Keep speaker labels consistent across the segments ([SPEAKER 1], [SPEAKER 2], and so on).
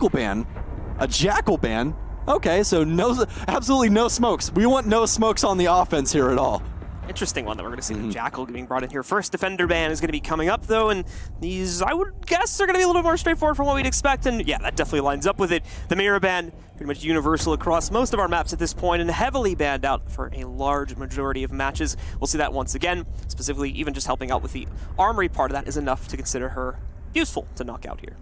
[SPEAKER 1] jackal ban? A jackal ban? Okay, so no, absolutely no smokes. We want no smokes on the offense here at all.
[SPEAKER 2] Interesting one that we're going to see the Jackal getting brought in here. First defender ban is going to be coming up, though, and these, I would guess, are going to be a little more straightforward from what we'd expect, and yeah, that definitely lines up with it. The mirror ban, pretty much universal across most of our maps at this point, and heavily banned out for a large majority of matches. We'll see that once again, specifically even just helping out with the armory part of that is enough to consider her useful to knock out here.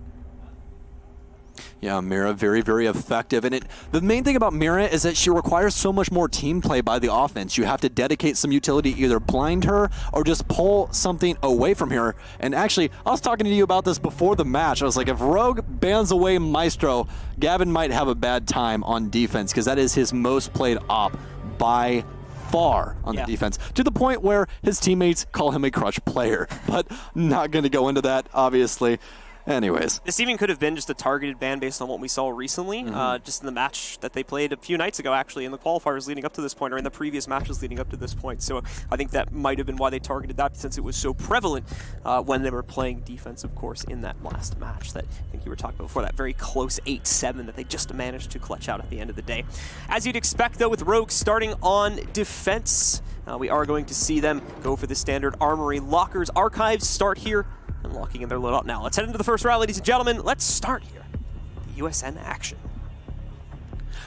[SPEAKER 1] Yeah, Mira, very, very effective. And the main thing about Mira is that she requires so much more team play by the offense. You have to dedicate some utility, either blind her or just pull something away from her. And actually, I was talking to you about this before the match. I was like, if Rogue bans away Maestro, Gavin might have a bad time on defense, because that is his most played op by far on the defense, to the point where his teammates call him a crutch player. But not going to go into that, obviously. Anyways.
[SPEAKER 2] This even could have been just a targeted ban based on what we saw recently, just in the match that they played a few nights ago, actually, in the qualifiers leading up to this point, or in the previous matches leading up to this point. So I think that might have been why they targeted that, since it was so prevalent when they were playing defense, of course, in that last match that I think you were talking about before, that very close 8-7 that they just managed to clutch out at the end of the day. As you'd expect, though, with Rogue starting on defense, we are going to see them go for the standard armory lockers. Archives start here, and locking in their loadout now. Let's head into the first round, ladies and gentlemen. Let's start here. The USN action.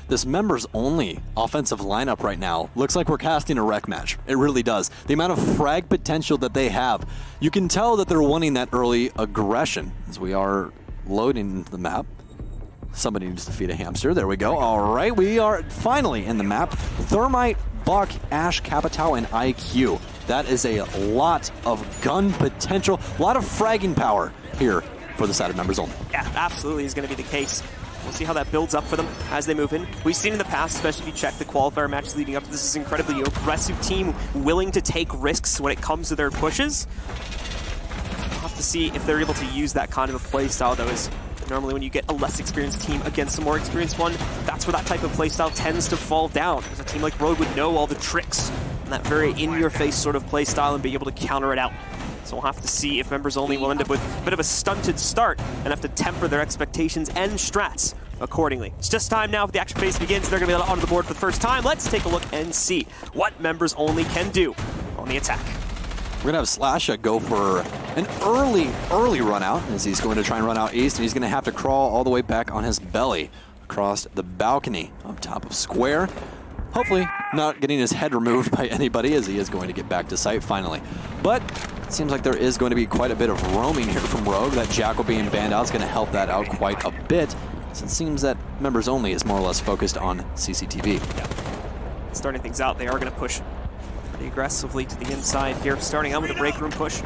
[SPEAKER 1] This members-only offensive lineup right now looks like we're casting a rec match. It really does. The amount of frag potential that they have, you can tell that they're wanting that early aggression as we are loading into the map. Somebody needs to feed a hamster. There we go. All right, we are finally in the map. Thermite, Buck, Ash, Capitao, and IQ. That is a lot of gun potential, a lot of fragging power here for the side of members only.
[SPEAKER 2] Yeah, absolutely is going to be the case. We'll see how that builds up for them as they move in. We've seen in the past, especially if you check the qualifier matches leading up to this, is an incredibly aggressive team willing to take risks when it comes to their pushes. We'll have to see if they're able to use that kind of a play style, though, is normally when you get a less experienced team against a more experienced one, that's where that type of play style tends to fall down. Because a team like Rogue would know all the tricks and that very in-your-face sort of play style and be able to counter it out. So we'll have to see if members only will end up with a bit of a stunted start and have to temper their expectations and strats accordingly. It's just time now for the action phase begins. They're going to be onto the board for the first time. Let's take a look and see what members only can do on the attack.
[SPEAKER 1] We're going to have Slasha go for an early run out, as he's going to try and run out east, and he's going to have to crawl all the way back on his belly across the balcony up top of square. Hopefully not getting his head removed by anybody, as he is going to get back to site finally. But it seems like there is going to be quite a bit of roaming here from Rogue. That Jackal being banned out is going to help that out quite a bit, since it seems that members only is more or less focused on CCTV.
[SPEAKER 2] Yeah. Starting things out, they are going to push aggressively to the inside here, starting out with a break room push.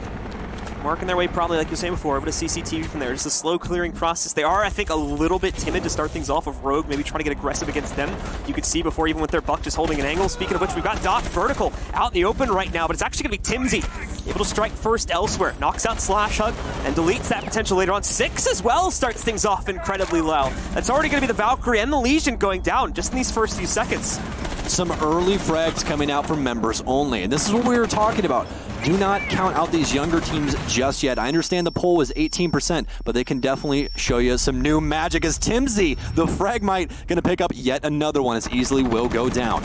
[SPEAKER 2] Marking their way probably, like you were saying before, over to CCTV from there. Just a slow clearing process. They are, I think, a little bit timid to start things off of Rogue, maybe trying to get aggressive against them. You could see before, even with their Buck just holding an angle. Speaking of which, we've got Doc vertical out in the open right now, but it's actually going to be Timsy able to strike first elsewhere. Knocks out Slash Hug and deletes that potential later on. 6 as well starts things off incredibly low. That's already going to be the Valkyrie and the Legion going down just in these first few seconds.
[SPEAKER 1] Some early frags coming out from members only, and this is what we were talking about. Do not count out these younger teams just yet. I understand the poll was 18%, but they can definitely show you some new magic as Timsy, the Fragmite, going to pick up yet another one as easily will go down.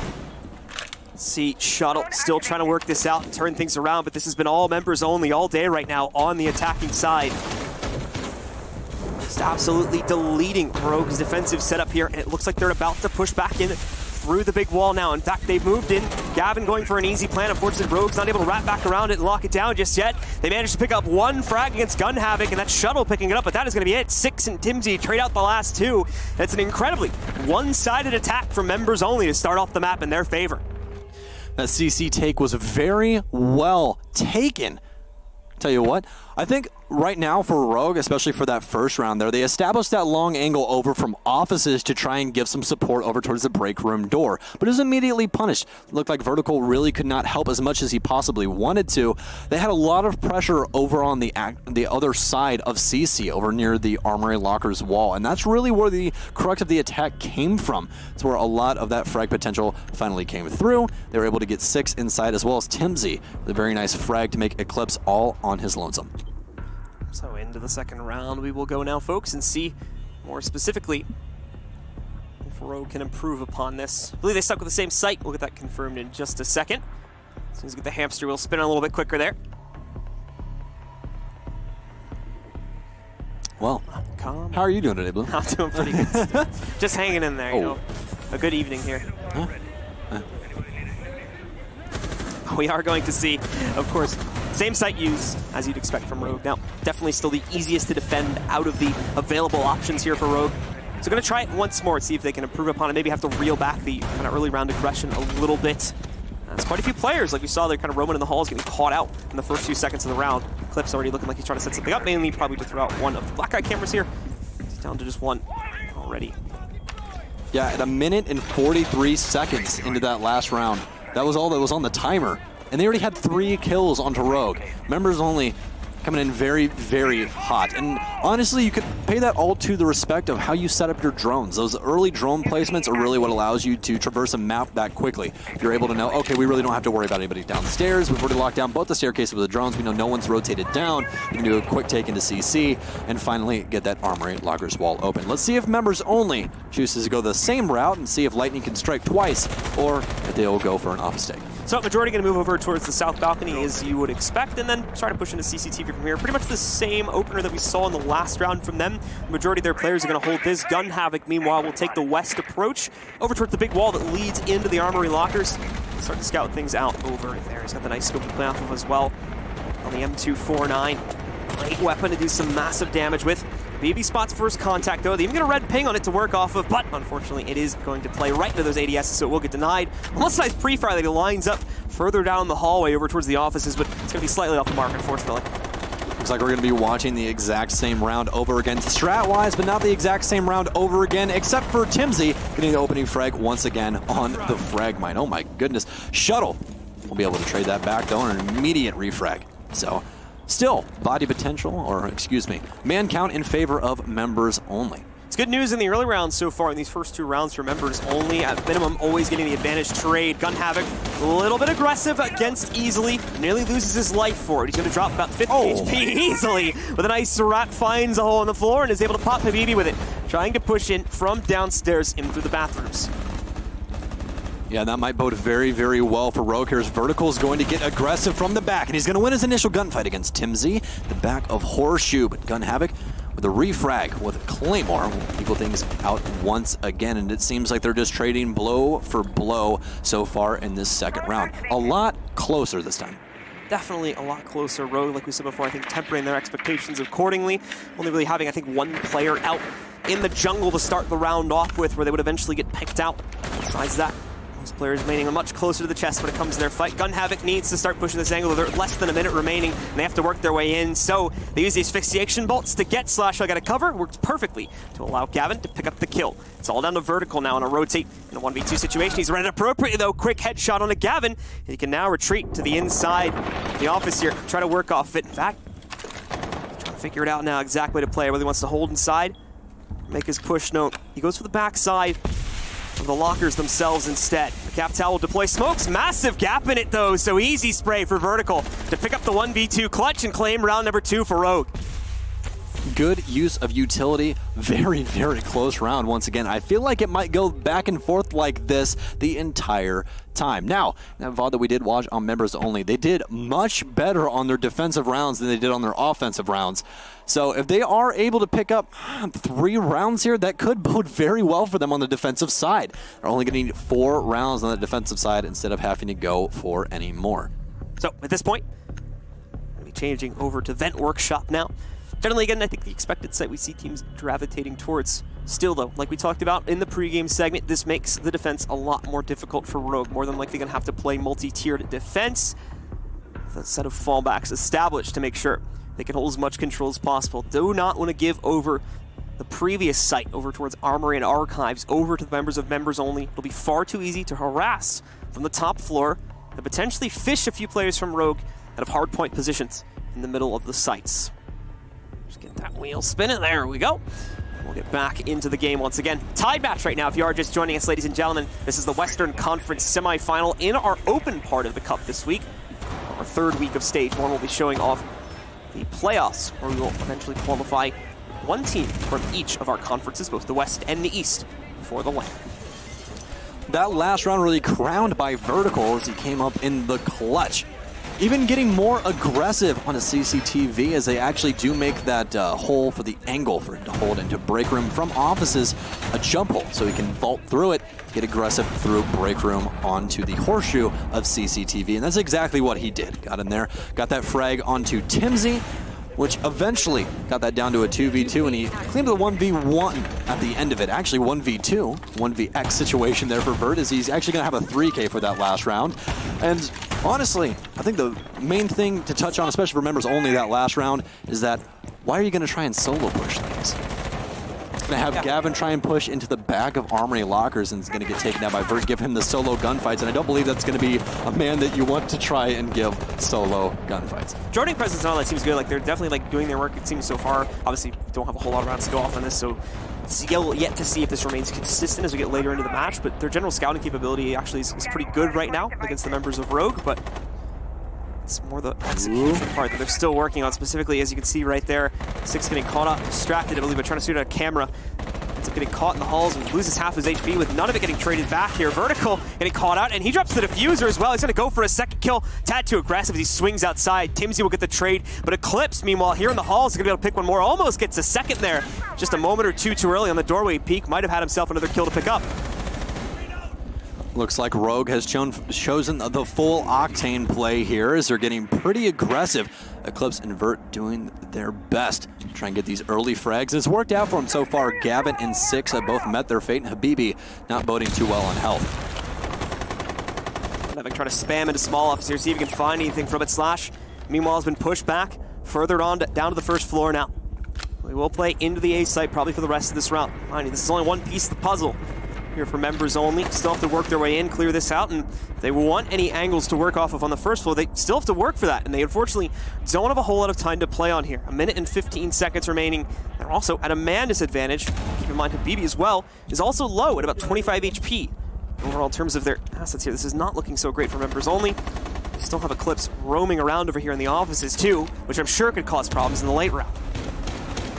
[SPEAKER 2] See, Shuttle still trying to work this out and turn things around, but this has been all members only all day right now on the attacking side. Just absolutely deleting Rogue's defensive setup here, and it looks like they're about to push back in through the big wall now. In fact, they've moved in. Gavin going for an easy plan. Unfortunately, Rogue's not able to wrap back around it and lock it down just yet. They managed to pick up one frag against Gun Havoc, and that's Shuttle picking it up, but that is going to be it. 6 and Timsy trade out the last 2. That's an incredibly one-sided attack from members only to start off the map in their favor.
[SPEAKER 1] That CC take was very well taken. Tell you what, I think right now for Rogue, especially for that first round there, they established that long angle over from offices to try and give some support over towards the break room door, but it was immediately punished. It looked like Vertical really could not help as much as he possibly wanted to. They had a lot of pressure over on the other side of CC, over near the Armory Lockers wall, and that's really where the crux of the attack came from. It's where a lot of that frag potential finally came through. They were able to get 6 inside, as well as Timsy, the very nice frag to make Eclipse all on his lonesome.
[SPEAKER 2] So into the second round we will go now, folks, and see More specifically, if Rogue can improve upon this. I believe they stuck with the same site. We'll get that confirmed in just a second. As soon as we get the hamster wheel spinning a little bit quicker there.
[SPEAKER 1] Well, how are you doing today, Blue?
[SPEAKER 2] I'm doing pretty good. Just hanging in there, you know. A good evening here.
[SPEAKER 1] Huh?
[SPEAKER 2] We are going to see, of course, same site used as you'd expect from Rogue. Now, definitely still the easiest to defend out of the available options here for Rogue. So going to try it once more, see if they can improve upon it. Maybe have to reel back the kind of early round aggression a little bit. There's quite a few players, like we saw, they're kind of roaming in the halls, getting caught out in the first few seconds of the round. Clip's already looking like he's trying to set something up, mainly probably to throw out one of the black eye cameras here. He's down to just one already.
[SPEAKER 1] Yeah, at 1 minute and 43 seconds into that last round. That was all that was on the timer. And they already had 3 kills onto Rogue. Members only coming in very, very hot. And honestly, you could pay that all to the respect of how you set up your drones. Those early drone placements are really what allows you to traverse a map that quickly. You're able to know, okay, we really don't have to worry about anybody downstairs. We've already locked down both the staircases with the drones. We know no one's rotated down. You can do a quick take into CC and finally get that armory lockers wall open. Let's see if members only chooses to go the same route and see if lightning can strike twice or if they'll go for an office take.
[SPEAKER 2] So majority going to move over towards the south balcony as you would expect, and then try to push into CCTV from here. Pretty much the same opener that we saw in the last round from them. The majority of their players are going to hold this. Gun Havoc, meanwhile, will take the west approach over towards the big wall that leads into the armory lockers. Start to scout things out over there. He's got the nice scope to play off of as well on the M249. Great weapon to do some massive damage with. BB spots first contact, though. They even get a red ping on it to work off of, but unfortunately it is going to play right into those ADSs, so it will get denied. Unless nice pre-fire that he lines up further down the hallway over towards the offices, but it's going to be slightly off the mark, unfortunately.
[SPEAKER 1] Looks like we're going to be watching the exact same round over again, strat-wise, but not the exact same round over again, except for Timsy getting the opening frag once again on the frag mine. Oh my goodness. Shuttle will be able to trade that back, though, on an immediate refrag. So, still, body potential, or excuse me, man count in favor of members only.
[SPEAKER 2] It's good news in the early rounds so far in these first 2 rounds for members only. At minimum, always getting the advantage trade. Gun Havoc, a little bit aggressive against Easily. Nearly loses his life for it. He's going to drop about 50 HP easily. With a nice rat, finds a hole on the floor and is able to pop Habibi with it. Trying to push in from downstairs in through the bathrooms.
[SPEAKER 1] Yeah, that might bode very, very well for Rogue. Here's Vertical is going to get aggressive from the back, and he's going to win his initial gunfight against Timsy, the back of Horseshoe. But Gun Havoc with a refrag with Claymore will equal things out once again, and it seems like they're just trading blow for blow so far in this second round. A lot closer this time.
[SPEAKER 2] Definitely a lot closer. Rogue, like we said before, I think tempering their expectations accordingly. Only really having, I think, 1 player out in the jungle to start the round off with, where they would eventually get picked out. Besides that, those players remaining much closer to the chest when it comes to their fight. Gun Havoc needs to start pushing this angle. They're less than a minute remaining, and they have to work their way in. So they use the asphyxiation bolts to get Slash. I got a cover. Works perfectly to allow Gavin to pick up the kill. It's all down to Vertical now on a rotate in a 1v2 situation. He's read it appropriately, though. Quick headshot on a Gavin. He can now retreat to the inside of the office here. Try to work off it. In fact, trying to figure it out now exactly to play. Whether he wants to hold inside, make his push note. He goes for the backside of the lockers themselves instead. Captal will deploy smokes. Massive gap in it, though, so easy spray for Vertical to pick up the 1v2 clutch and claim round number 2 for Rogue.
[SPEAKER 1] Good use of utility. Very, very close round once again. I feel like it might go back and forth like this the entire time. Now, that VOD that we did watch on members only, they did much better on their defensive rounds than they did on their offensive rounds. So if they are able to pick up 3 rounds here, that could bode very well for them on the defensive side. They're only going to need 4 rounds on the defensive side instead of having to go for any more.
[SPEAKER 2] So at this point, we'll be changing over to Vent Workshop now. Generally, again, I think the expected site we see teams gravitating towards. Still, though, like we talked about in the pregame segment, this makes the defense a lot more difficult for Rogue. More than likely going to have to play multi-tiered defense with a set of fallbacks established to make sure they can hold as much control as possible. Do not want to give over the previous site over towards Armory and Archives over to the members of Members Only. It'll be far too easy to harass from the top floor and potentially fish a few players from Rogue out of hardpoint positions in the middle of the sites. Just get that wheel spinning. There we go. We'll get back into the game once again. Tied match right now if you are just joining us, ladies and gentlemen. This is the Western Conference semifinal in our open part of the Cup this week. Our 3rd week of Stage 1 will be showing off the playoffs, where we will eventually qualify one team from each of our conferences, both the West and the East, for the win.
[SPEAKER 1] That last round really crowned by Vertical as he came up in the clutch. Even getting more aggressive on a CCTV as they actually do make that hole for the angle for him to hold into break room from offices, a jump hole, so he can vault through it, get aggressive through break room onto the horseshoe of CCTV, and that's exactly what he did. Got in there, got that frag onto Timsy, which eventually got that down to a 2v2, and he claimed the 1v1 at the end of it. Actually 1v2, 1vx situation there for Vert, as he's actually going to have a 3K for that last round. And honestly, I think the main thing to touch on, especially for members only that last round, is that why are you going to try and solo push things? Going to have Gavin try and push into the back of Armory Lockers, and it's going to get taken out by Vert, give him the solo gunfights, and I don't believe that's going to be a man that you want to try and give solo gunfights.
[SPEAKER 2] Joining presence and all that seems good. Like, they're definitely like doing their work, it seems, so far. Obviously, don't have a whole lot of rounds to go off on this, so still yet to see if this remains consistent as we get later into the match, but their general scouting capability actually is pretty good right now against the members of Rogue, but it's more the execution part that they're still working on, specifically, as you can see right there. Six getting caught up, distracted, I believe, but trying to shoot at a camera. Ends up getting caught in the halls and loses half his HP with none of it getting traded back here. Vertical getting caught out, and he drops the diffuser as well. He's going to go for a second kill. Tad too aggressive as he swings outside. Timsy will get the trade, but Eclipse, meanwhile, here in the halls, is going to be able to pick one more. Almost gets a second there. Just a moment or two too early on the doorway peak. Might have had himself another kill to pick up.
[SPEAKER 1] Looks like Rogue has chosen the full Octane play here as they're getting pretty aggressive. Eclipse and Vert doing their best to try and get these early frags. It's worked out for them so far. Gavin and Six have both met their fate, and Habibi not boding too well on health.
[SPEAKER 2] Having trying to spam into small office here, see if he can find anything from it. Slash, meanwhile, has been pushed back further on down to the first floor now. We will play into the A site probably for the rest of this round. Mind you, this is only one piece of the puzzle here for members only. Still have to work their way in, clear this out, and if they want any angles to work off of on the first floor, they still have to work for that, and they unfortunately don't have a whole lot of time to play on here. 1 minute and 15 seconds remaining. They're also at a man disadvantage. Keep in mind, Habibi as well is also low at about 25 HP. Overall, in terms of their assets here, this is not looking so great for members only. They still have Eclipse roaming around over here in the offices too, which I'm sure could cause problems in the late round.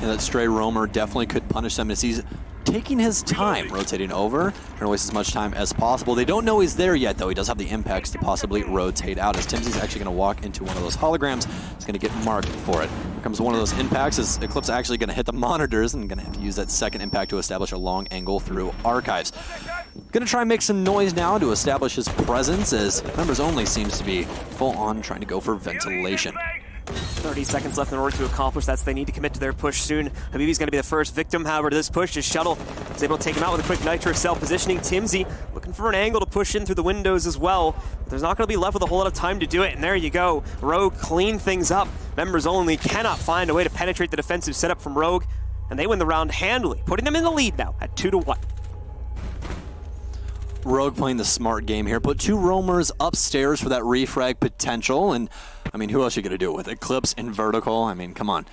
[SPEAKER 1] Yeah, that stray roamer definitely could punish them as he's taking his time, rotating over, trying to waste as much time as possible. They don't know he's there yet, though. He does have the impacts to possibly rotate out, as Timsy's actually going to walk into one of those holograms. He's going to get marked for it. Here comes one of those impacts, as Eclipse actually going to hit the monitors and going to have to use that second impact to establish a long angle through archives. Going to try and make some noise now to establish his presence, as members only seems to be full on trying to go for ventilation.
[SPEAKER 2] 30 seconds left in order to accomplish that, so they need to commit to their push soon. Habibi's going to be the first victim, however, to this push. His shuttle is able to take him out with a quick nitro cell positioning. Timsy looking for an angle to push in through the windows as well. But there's not going to be left with a whole lot of time to do it, and there you go. Rogue clean things up. Members only cannot find a way to penetrate the defensive setup from Rogue, and they win the round handily, putting them in the lead now at 2-1.
[SPEAKER 1] Rogue playing the smart game here. Put two roamers upstairs for that refrag potential, and I mean, who else are you going to do it with? Eclipse and Vertical? I mean, come on.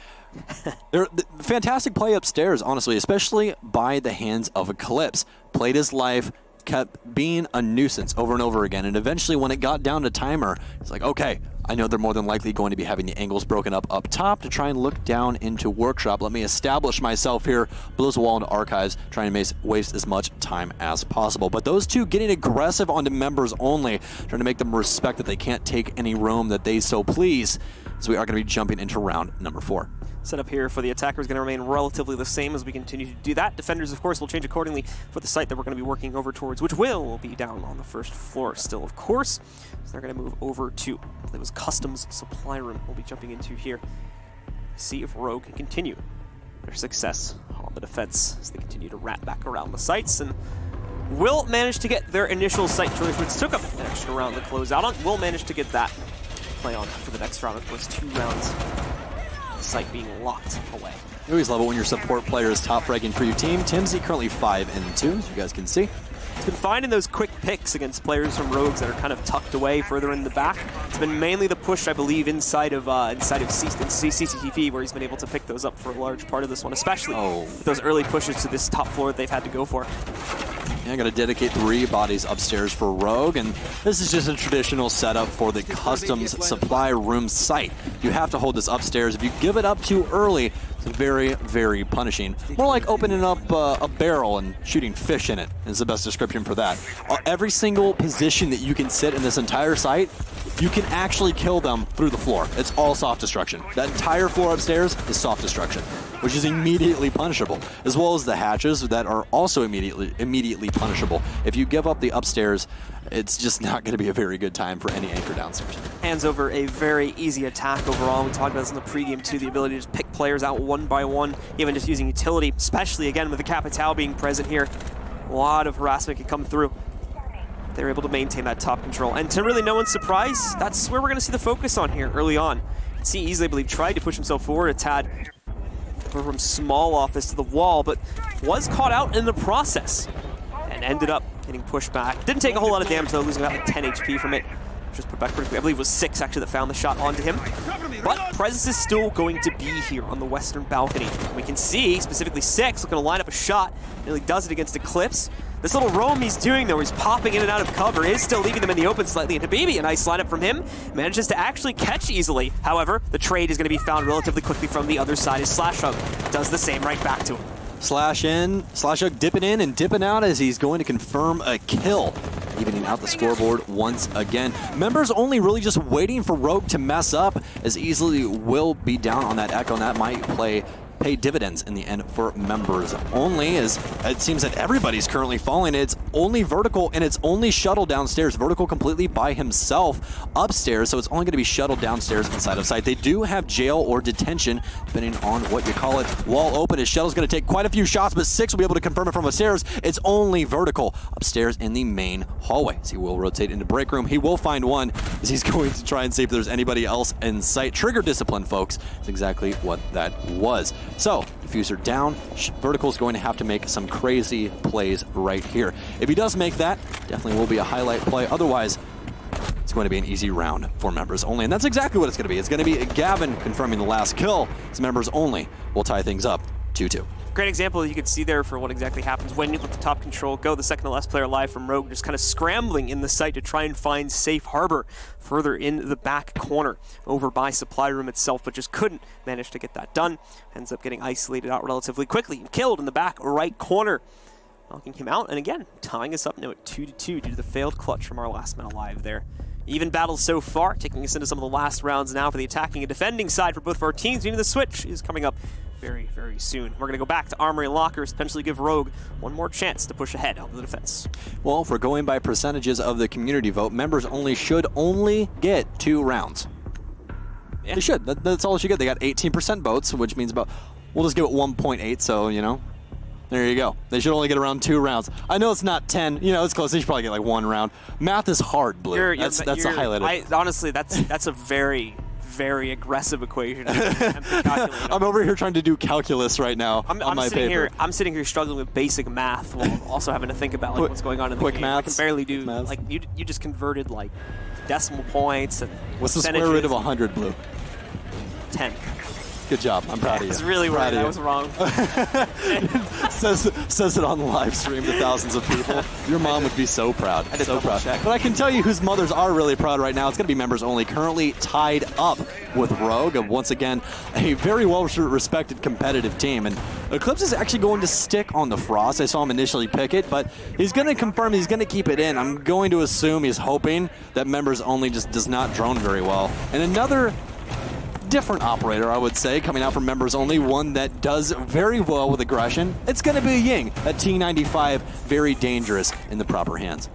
[SPEAKER 1] Fantastic play upstairs, honestly, especially by the hands of Eclipse. Played his life, kept being a nuisance over and over again, and eventually when it got down to timer, it's like, okay, I know they're more than likely going to be having the angles broken up top to try and look down into Workshop. Let me establish myself here, blows a wall into Archives, trying to waste as much time as possible. But those two getting aggressive onto members only, trying to make them respect that they can't take any room that they so please. So we are going to be jumping into round number 4.
[SPEAKER 2] Setup here for the attacker is going to remain relatively the same as we continue to do that. Defenders, of course, will change accordingly for the site that we're going to be working over towards, which will be down on the first floor still, of course. So they're going to move over to, I believe it was Customs Supply Room we'll be jumping into here. See if Rogue can continue their success on the defense as they continue to rat back around the sites, and will manage to get their initial site choice, which took them an extra round to close out on. Will manage to get that play on for the next round. Of course, 2 rounds. Site being locked away.
[SPEAKER 1] You always love it when your support player is top fragging for your team. Timsy currently 5-2, as you guys can see.
[SPEAKER 2] He's been finding those quick picks against players from Rogues that are kind of tucked away further in the back. It's been mainly the push, I believe, inside of CCTV, where he's been able to pick those up for a large part of this one, especially with those early pushes to this top floor that they've had to go for.
[SPEAKER 1] Yeah, I'm going to dedicate 3 bodies upstairs for Rogue, and this is just a traditional setup for the Customs Supply Room site. You have to hold this upstairs. If you give it up too early, it's going very, very punishing. More like opening up a barrel and shooting fish in it is the best description for that. Every single position that you can sit in this entire site, you can actually kill them through the floor. It's all soft destruction. That entire floor upstairs is soft destruction, which is immediately punishable, as well as the hatches that are also immediately punishable. If you give up the upstairs, it's just not going to be a very good time for any anchor downstairs. Hands
[SPEAKER 2] over a very easy attack overall. We talked about this in the pregame too, the ability to just pick players out one by one, even just using utility, especially again with the Capitao being present here. A lot of harassment can come through. They're able to maintain that top control. And to really no one's surprise, that's where we're going to see the focus on here early on. See easily, I believe, tried to push himself forward a tad from small office to the wall, but was caught out in the process and ended up getting pushed back. Didn't take a whole lot of damage though, losing about like 10 HP from it. Just put back pretty quickly. I believe it was 6 actually that found the shot onto him. But presence is still going to be here on the western balcony. We can see specifically 6 looking to line up a shot. Nearly does it against Eclipse. This little roam he's doing though, he's popping in and out of cover, is still leaving them in the open slightly into BB. A nice lineup from him. Manages to actually catch easily. However, the trade is going to be found relatively quickly from the other side as SlashHug does the same right back to him.
[SPEAKER 1] SlashHug dipping in and dipping out as he's going to confirm a kill, evening out the scoreboard once again. Members only really just waiting for Rogue to mess up, as easily will be down on that Echo, and that might pay dividends in the end for members only, as it seems that everybody's currently falling. It's only Vertical and it's only Shuttle downstairs. Vertical completely by himself upstairs, so it's only going to be Shuttle downstairs inside of sight. They do have jail or detention, depending on what you call it. Wall open as Shuttle's going to take quite a few shots, but 6 will be able to confirm it from upstairs. It's only Vertical upstairs in the main hallway. So he will rotate into break room. He will find one as he's going to try and see if there's anybody else in sight. Trigger discipline, folks. That's exactly what that was. So, diffuser down, Vertical's going to have to make some crazy plays right here. If he does make that, definitely will be a highlight play. Otherwise, it's going to be an easy round for members only. And that's exactly what it's going to be. It's going to be Gavin confirming the last kill. It's members only will tie things up 2-2.
[SPEAKER 2] Great example that you could see there for what exactly happens when you let the top control go. The second to last player alive from Rogue just kind of scrambling in the site to try and find safe harbor further in the back corner over by supply room itself, but just couldn't manage to get that done. Ends up getting isolated out relatively quickly and killed in the back right corner, knocking him out, and again tying us up now at 2-2 due to the failed clutch from our last man alive there. Even battles so far, taking us into some of the last rounds now for the attacking and defending side for both of our teams. Meaning the switch is coming up very, very soon. We're going to go back to Armory and Lockers, potentially give Rogue one more chance to push ahead on the defense.
[SPEAKER 1] Well, if we're going by percentages of the community vote, members only should only get 2 rounds. Yeah. They should. That's all they should get. They got 18% votes, which means about, we'll just give it 1.8, so, you know, there you go. They should only get around 2 rounds. I know it's not 10. You know, it's close. They should probably get like 1 round. Math is hard, Blue. That's a highlight.
[SPEAKER 2] Honestly, that's a very aggressive equation.
[SPEAKER 1] I'm over here trying to do calculus right now on my paper.
[SPEAKER 2] I'm sitting here struggling with basic math while also having to think about like, what's going on in the game.
[SPEAKER 1] Maths,
[SPEAKER 2] I can barely do, like, you just converted like decimal points and
[SPEAKER 1] what's the square root of 100, Blue?
[SPEAKER 2] 10.
[SPEAKER 1] Good job. I'm proud of you.
[SPEAKER 2] It's really weird. I was wrong.
[SPEAKER 1] says it on the live stream to thousands of people. Your mom would be so proud. So proud.
[SPEAKER 2] Check.
[SPEAKER 1] But I can tell you whose mothers are really proud right now. It's going to be members only. Currently tied up with Rogue. Once again, a very well-respected competitive team. And Eclipse is actually going to stick on the Frost. I saw him initially pick it, but he's going to confirm he's going to keep it in. I'm going to assume he's hoping that members only just does not drone very well. And another different operator, I would say, coming out from members only, one that does very well with aggression. It's going to be Ying at T95, very dangerous in the proper hands.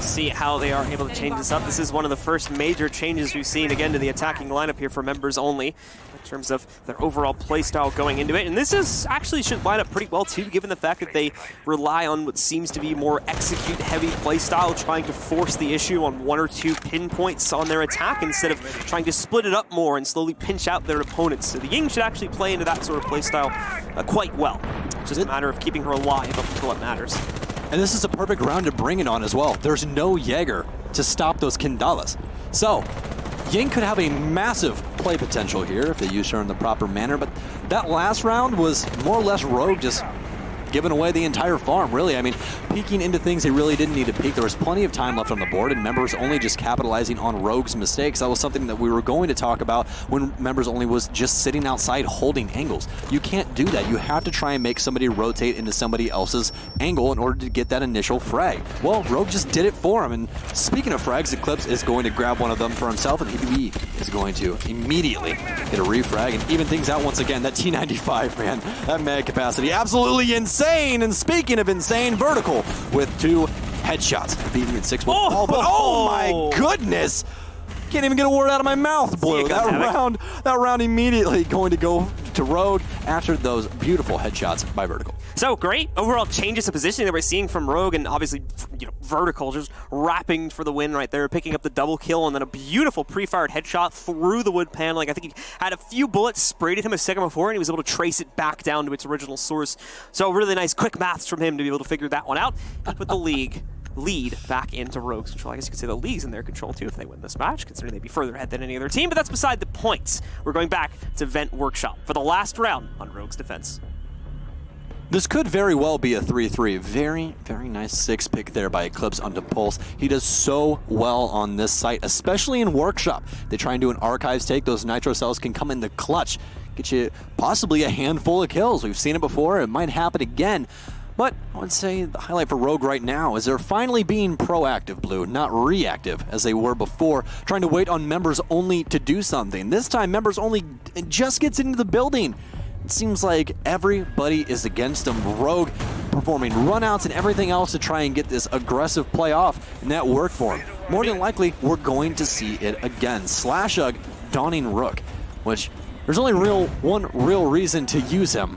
[SPEAKER 2] See how they are able to change this up. This is one of the first major changes we've seen, again, to the attacking lineup here for members only, in terms of their overall playstyle going into it. And this is actually should line up pretty well, too, given the fact that they rely on what seems to be more execute-heavy playstyle, trying to force the issue on 1 or 2 pinpoints on their attack instead of trying to split it up more and slowly pinch out their opponents. So the Ying should actually play into that sort of playstyle quite well. It's just a matter of keeping her alive up until it matters.
[SPEAKER 1] And this is a perfect round to bring it on as well. There's no Jaeger to stop those Kindalas. So, Ying could have a massive play potential here if they use her in the proper manner, but that last round was more or less Rogue just giving away the entire farm, really. I mean, peeking into things they really didn't need to peek. There was plenty of time left on the board, and Members Only just capitalizing on Rogue's mistakes. That was something that we were going to talk about when Members Only was just sitting outside holding angles. You can't do that. You have to try and make somebody rotate into somebody else's angle in order to get that initial frag. Well, Rogue just did it for him, and speaking of frags, Eclipse is going to grab one of them for himself, and he is going to immediately get a refrag and even things out once again. That T95, man, that mag capacity, absolutely insane. And speaking of insane, Vertical with 2 headshots, beating at 6-1. But oh my goodness! Can't even get a word out of my mouth, Blue. That round immediately going to go to Rogue after those beautiful headshots by Vertical.
[SPEAKER 2] So great overall changes of positioning that we're seeing from Rogue, and obviously, Vertical just rapping for the win right there, picking up the double kill, and then a beautiful pre-fired headshot through the wood paneling. I think he had a few bullets sprayed at him a second before, and he was able to trace it back down to its original source. So really nice quick maths from him to be able to figure that one out and put the lead back into Rogue's control. I guess you could say the league's in their control too if they win this match, considering they'd be further ahead than any other team, but that's beside the point. We're going back to Vent Workshop for the last round on Rogue's defense.
[SPEAKER 1] This could very well be a 3-3. Very, very nice 6 pick there by Eclipse onto Pulse. He does so well on this site, especially in Workshop. They try and do an Archives take. Those Nitro Cells can come in the clutch, get you possibly a handful of kills. We've seen it before. It might happen again. But I would say the highlight for Rogue right now is they're finally being proactive, Blue, not reactive as they were before, trying to wait on Members Only to do something. This time, Members Only just gets into the building. It seems like everybody is against them. Rogue performing runouts and everything else to try and get this aggressive play off, and that worked for him. More than likely, we're going to see it again. Slashug donning Rook, which there's only one real reason to use him.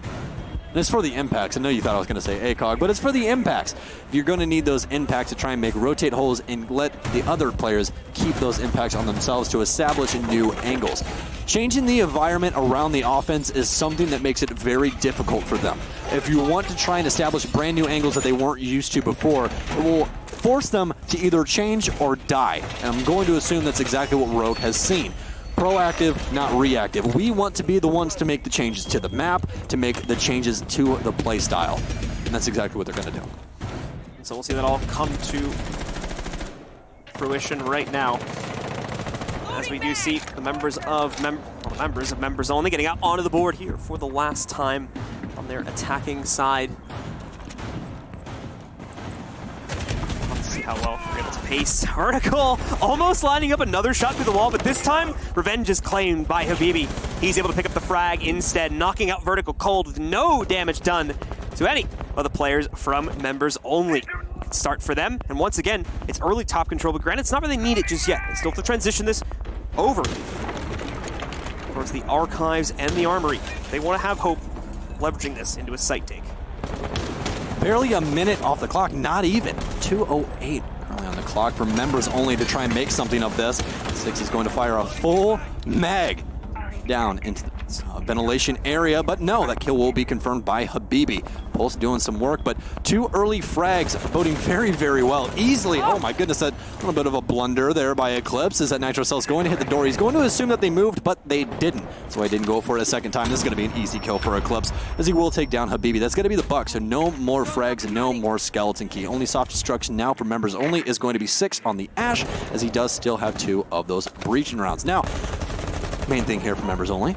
[SPEAKER 1] And it's for the impacts. I know you thought I was going to say ACOG, but it's for the impacts. You're going to need those impacts to try and make rotate holes and let the other players keep those impacts on themselves to establish new angles. Changing the environment around the offense is something that makes it very difficult for them. If you want to try and establish brand new angles that they weren't used to before, it will force them to either change or die. And I'm going to assume that's exactly what Rogue has seen. Proactive, not reactive. We want to be the ones to make the changes to the map, to make the changes to the play style. And that's exactly what they're going to do.
[SPEAKER 2] So we'll see that all come to fruition right now. As we do see the members of Members Only getting out onto the board here for the last time on their attacking side. See how well we're able to pace. Vertical almost lining up another shot through the wall, but this time revenge is claimed by Habibi. He's able to pick up the frag instead, knocking out Vertical cold with no damage done to any of the players from Members Only. Start for them, and once again, it's early top control, but granted, it's not really needed just yet. They still have to transition this over towards the Archives and the Armory. They want to have hope leveraging this into a site take.
[SPEAKER 1] Barely a minute off the clock, not even. 2:08 currently on the clock for Members Only to try and make something of this. Six is going to fire a full mag down into the ventilation area, but no, that kill will be confirmed by Habibi. Pulse doing some work, but 2 early frags boding very, very well. Easily, oh my goodness, that little bit of a blunder there by Eclipse as that Nitro Cell's going to hit the door. He's going to assume that they moved, but they didn't. So I didn't go for it a second time. This is going to be an easy kill for Eclipse as he will take down Habibi. That's going to be the buck, so no more frags and no more skeleton key. Only soft destruction now for Members Only is going to be 6 on the Ash, as he does still have 2 of those breaching rounds. Now, main thing here for Members Only,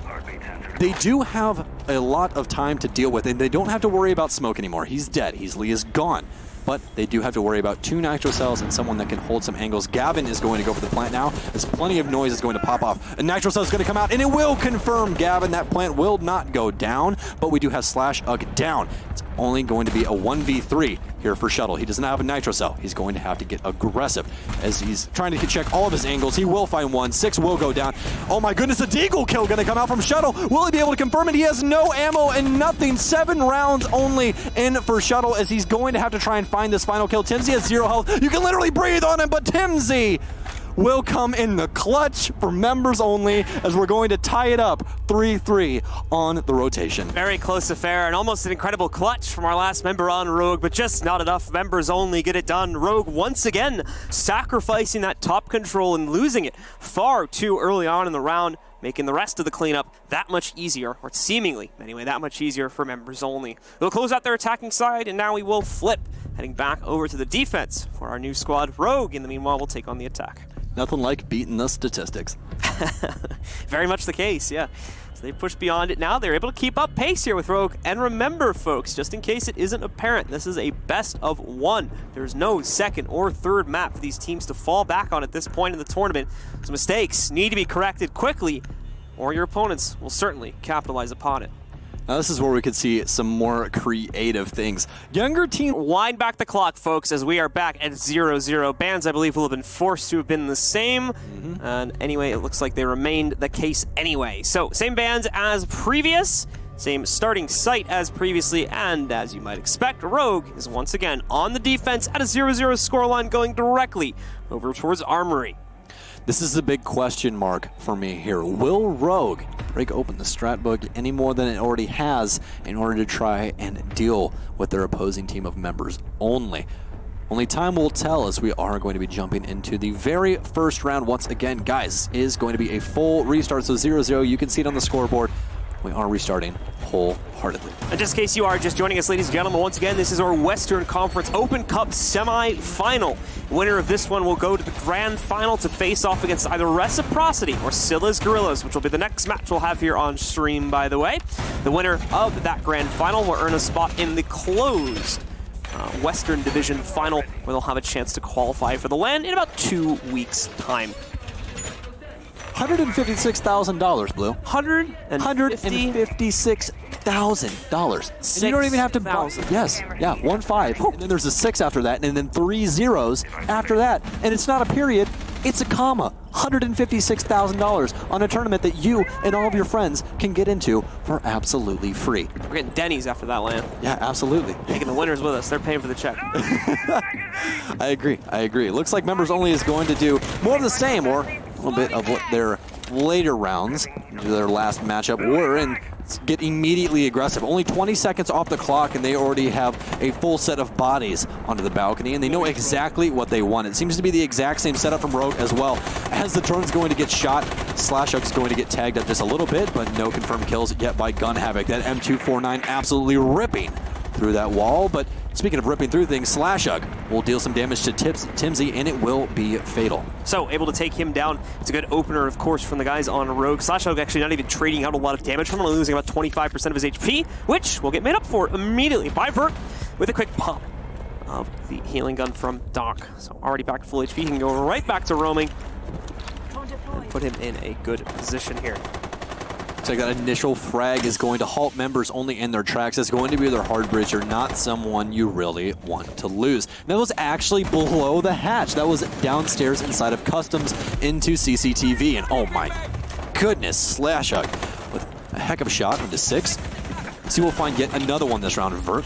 [SPEAKER 1] they do have a lot of time to deal with, and they don't have to worry about Smoke anymore. He's dead. Lee is gone. But they do have to worry about 2 Nitro Cells and someone that can hold some angles. Gavin is going to go for the plant now, as plenty of noise is going to pop off. A Nitro Cell is going to come out, and it will confirm Gavin. That plant will not go down, but we do have Slashug down. It's only going to be a 1v3 here for Shuttle. He does not have a Nitro Cell. He's going to have to get aggressive as he's trying to check all of his angles. He will find one. 6 will go down. Oh my goodness, a Deagle kill going to come out from Shuttle. Will he be able to confirm it? He has no ammo and nothing. 7 rounds only in for Shuttle as he's going to have to try and find this final kill. Timsy has 0 health. You can literally breathe on him, but Timsy will come in the clutch for members only as we're going to tie it up 3-3 on the rotation.
[SPEAKER 2] Very close affair and almost an incredible clutch from our last member on Rogue, but just not enough. Members only get it done. Rogue once again sacrificing that top control and losing it far too early on in the round, making the rest of the cleanup that much easier, or seemingly, anyway, that much easier for members only. We'll close out their attacking side, and now we will flip, heading back over to the defense for our new squad, Rogue. In the meanwhile, we'll take on the attack.
[SPEAKER 1] Nothing like beating the statistics.
[SPEAKER 2] Very much the case, yeah. So they push beyond it now. They're able to keep up pace here with Rogue. And remember, folks, just in case it isn't apparent, this is a best of one. There's no second or third map for these teams to fall back on at this point in the tournament. So mistakes need to be corrected quickly, or your opponents will certainly capitalize upon it.
[SPEAKER 1] Now this is where we could see some more creative things. Younger team...
[SPEAKER 2] Wind back the clock, folks, as we are back at 0-0. Bans, I believe, will have been forced to have been the same. And anyway, it looks like they remained the case anyway. So, same bans as previous, same starting site as previously, and as you might expect, Rogue is once again on the defense at a 0-0 scoreline going directly over towards Armory.
[SPEAKER 1] This is the big question mark for me here. Will Rogue break open the strat book any more than it already has in order to try and deal with their opposing team of members only? Only time will tell, as we are going to be jumping into the very first round once again. Guys, is going to be a full restart, so 0-0. You can see it on the scoreboard. We are restarting wholeheartedly.
[SPEAKER 2] And just in case you are just joining us, ladies and gentlemen, once again, this is our Western Conference Open Cup semi-final. Winner of this one will go to the grand final to face off against either Reciprocity or Scylla's Gorillas, which will be the next match we'll have here on stream, by the way. The winner of that grand final will earn a spot in the closed Western Division final, where they'll have a chance to qualify for the LAN in about 2 weeks' time.
[SPEAKER 1] $156,000, Blue. $156,000. And you don't even have to buy. Yes, yeah, 1-5. And then there's a 6 after that, and then 3 zeros after that. And it's not a period, it's a comma. $156,000 on a tournament that you and all of your friends can get into for absolutely free.
[SPEAKER 2] We're getting Denny's after that LAN.
[SPEAKER 1] Yeah, absolutely.
[SPEAKER 2] Taking the winners with us. They're paying for the check.
[SPEAKER 1] I agree. I agree. Looks like members only is going to do more of the same, or a little bit of what their later rounds, their last matchup, were, and get immediately aggressive. Only 20 seconds off the clock, and they already have a full set of bodies onto the balcony, and they know exactly what they want. It seems to be the exact same setup from Rogue as well. As the turn's going to get shot, Slashug's going to get tagged up just a little bit, but no confirmed kills yet by Gun Havoc. That M249 absolutely ripping through that wall, but speaking of ripping through things, Slashug will deal some damage to Timsy, and it will be fatal.
[SPEAKER 2] So, able to take him down. It's a good opener, of course, from the guys on Rogue. Slashug actually not even trading out a lot of damage from him, losing about 25% of his HP, which will get made up for immediately by Vert with a quick pop of the healing gun from Doc. So, already back to full HP. He can go right back to roaming and put him in a good position here.
[SPEAKER 1] So that initial frag is going to halt members only in their tracks. It's going to be their hard bridger, not someone you really want to lose. And that was actually below the hatch. That was downstairs inside of customs into CCTV. And oh my goodness, Slashug with a heck of a shot into 6. So we'll find yet another one this round of Vert.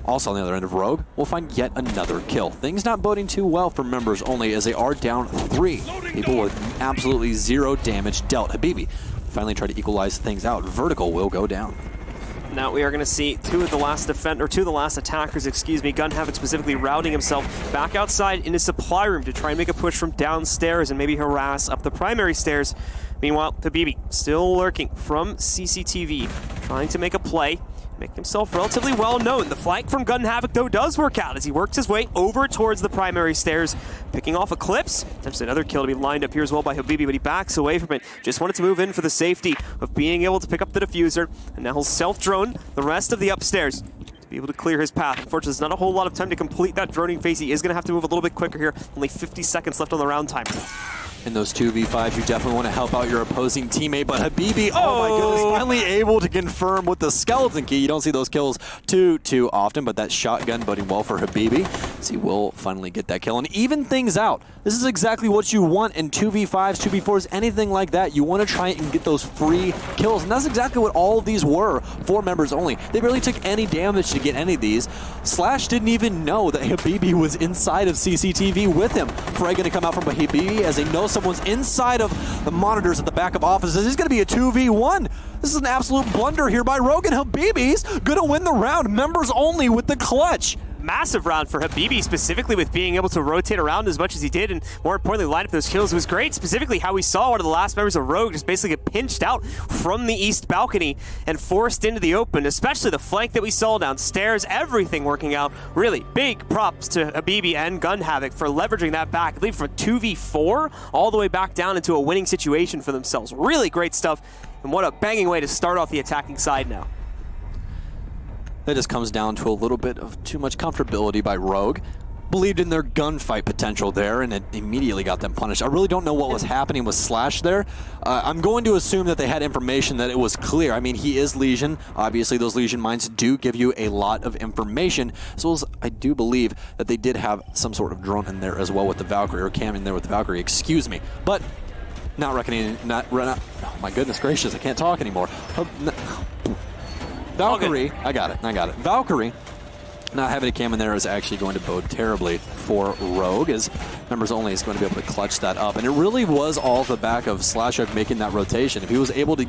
[SPEAKER 1] Also on the other end of Rogue, we'll find yet another kill. Things not boding too well for members only, as they are down 3. People with absolutely 0 damage dealt. Habibi finally try to equalize things out. Vertical will go down.
[SPEAKER 2] Now we are going to see two of the last attackers, Gun Havoc specifically routing himself back outside in his supply room to try and make a push from downstairs and maybe harass up the primary stairs. Meanwhile, Habibi still lurking from CCTV, trying to make a play, make himself relatively well known. The flank from Gun Havoc, though, does work out as he works his way over towards the primary stairs, picking off Eclipse. There's another kill to be lined up here as well by Habibi, but he backs away from it. Just wanted to move in for the safety of being able to pick up the diffuser, and now he'll self-drone the rest of the upstairs to be able to clear his path. Unfortunately, there's not a whole lot of time to complete that droning phase. He is going to have to move a little bit quicker here. Only 50 seconds left on the round timer.
[SPEAKER 1] In those 2v5s, you definitely want to help out your opposing teammate, but Habibi, oh my goodness, finally able to confirm with the skeleton key. You don't see those kills too often, but that shotgun boding well for Habibi, as he will finally get that kill and even things out. This is exactly what you want in 2v5s, 2v4s, anything like that. You want to try and get those free kills, and that's exactly what all of these were for members only. They barely took any damage to get any of these. Slash didn't even know that Habibi was inside of CCTV with him. Frey going to come out from Habibi as they know someone's inside of the monitors at the back of offices. It's going to be a 2v1. This is an absolute blunder here by Rogue, and Habibi's going to win the round. Members only with the clutch.
[SPEAKER 2] Massive round for Habibi, specifically with being able to rotate around as much as he did, and more importantly, line up those kills. It was great, specifically how we saw one of the last members of Rogue just basically get pinched out from the east balcony and forced into the open, especially the flank that we saw downstairs, everything working out. Really big props to Habibi and Gun Havoc for leveraging that back, I believe from 2v4 all the way back down into a winning situation for themselves. Really great stuff, and what a banging way to start off the attacking side now.
[SPEAKER 1] That just comes down to a little bit of too much comfortability by Rogue. Believed in their gunfight potential there, and it immediately got them punished. I really don't know what was happening with Slash there. I'm going to assume that they had information that it was clear. I mean, he is Legion. Obviously, those Legion mines do give you a lot of information, as well as I do believe that they did have some sort of drone in there as well with the Valkyrie, or cam in there with the Valkyrie, excuse me. But not reckoning, oh my goodness gracious, I can't talk anymore. Valkyrie, I got it. Valkyrie, not having a cam in there is actually going to bode terribly for Rogue, as members only is going to be able to clutch that up. And it really was all off the back of Slashuk making that rotation. If he was able to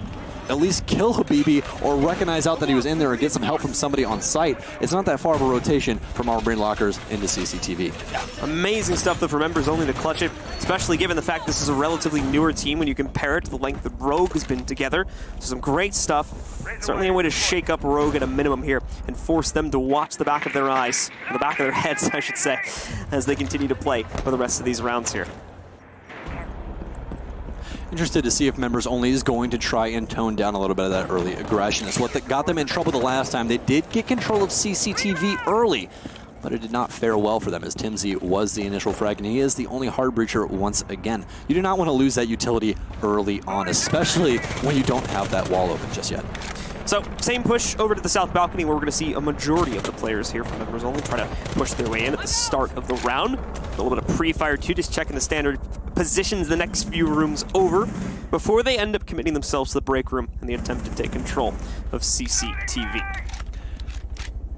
[SPEAKER 1] at least kill Habibi or recognize out that he was in there or get some help from somebody on site, it's not that far of a rotation from Armory Lockers into CCTV.
[SPEAKER 2] Yeah, amazing stuff though for members only to clutch it, especially given the fact this is a relatively newer team when you compare it to the length that Rogue has been together. So some great stuff. Certainly a way to shake up Rogue at a minimum here and force them to watch the back of their eyes, or the back of their heads, I should say, as they continue to play for the rest of these rounds here.
[SPEAKER 1] Interested to see if members only is going to try and tone down a little bit of that early aggression. It's what that got them in trouble the last time. They did get control of CCTV early, but it did not fare well for them, as Timsy was the initial frag, and he is the only hard breacher once again. You do not want to lose that utility early on, especially when you don't have that wall open just yet.
[SPEAKER 2] So, same push over to the south balcony, where we're going to see a majority of the players here from members only try to push their way in at the start of the round. A little bit of pre-fire too, just checking the standard positions the next few rooms over before they end up committing themselves to the break room in the attempt to take control of CCTV.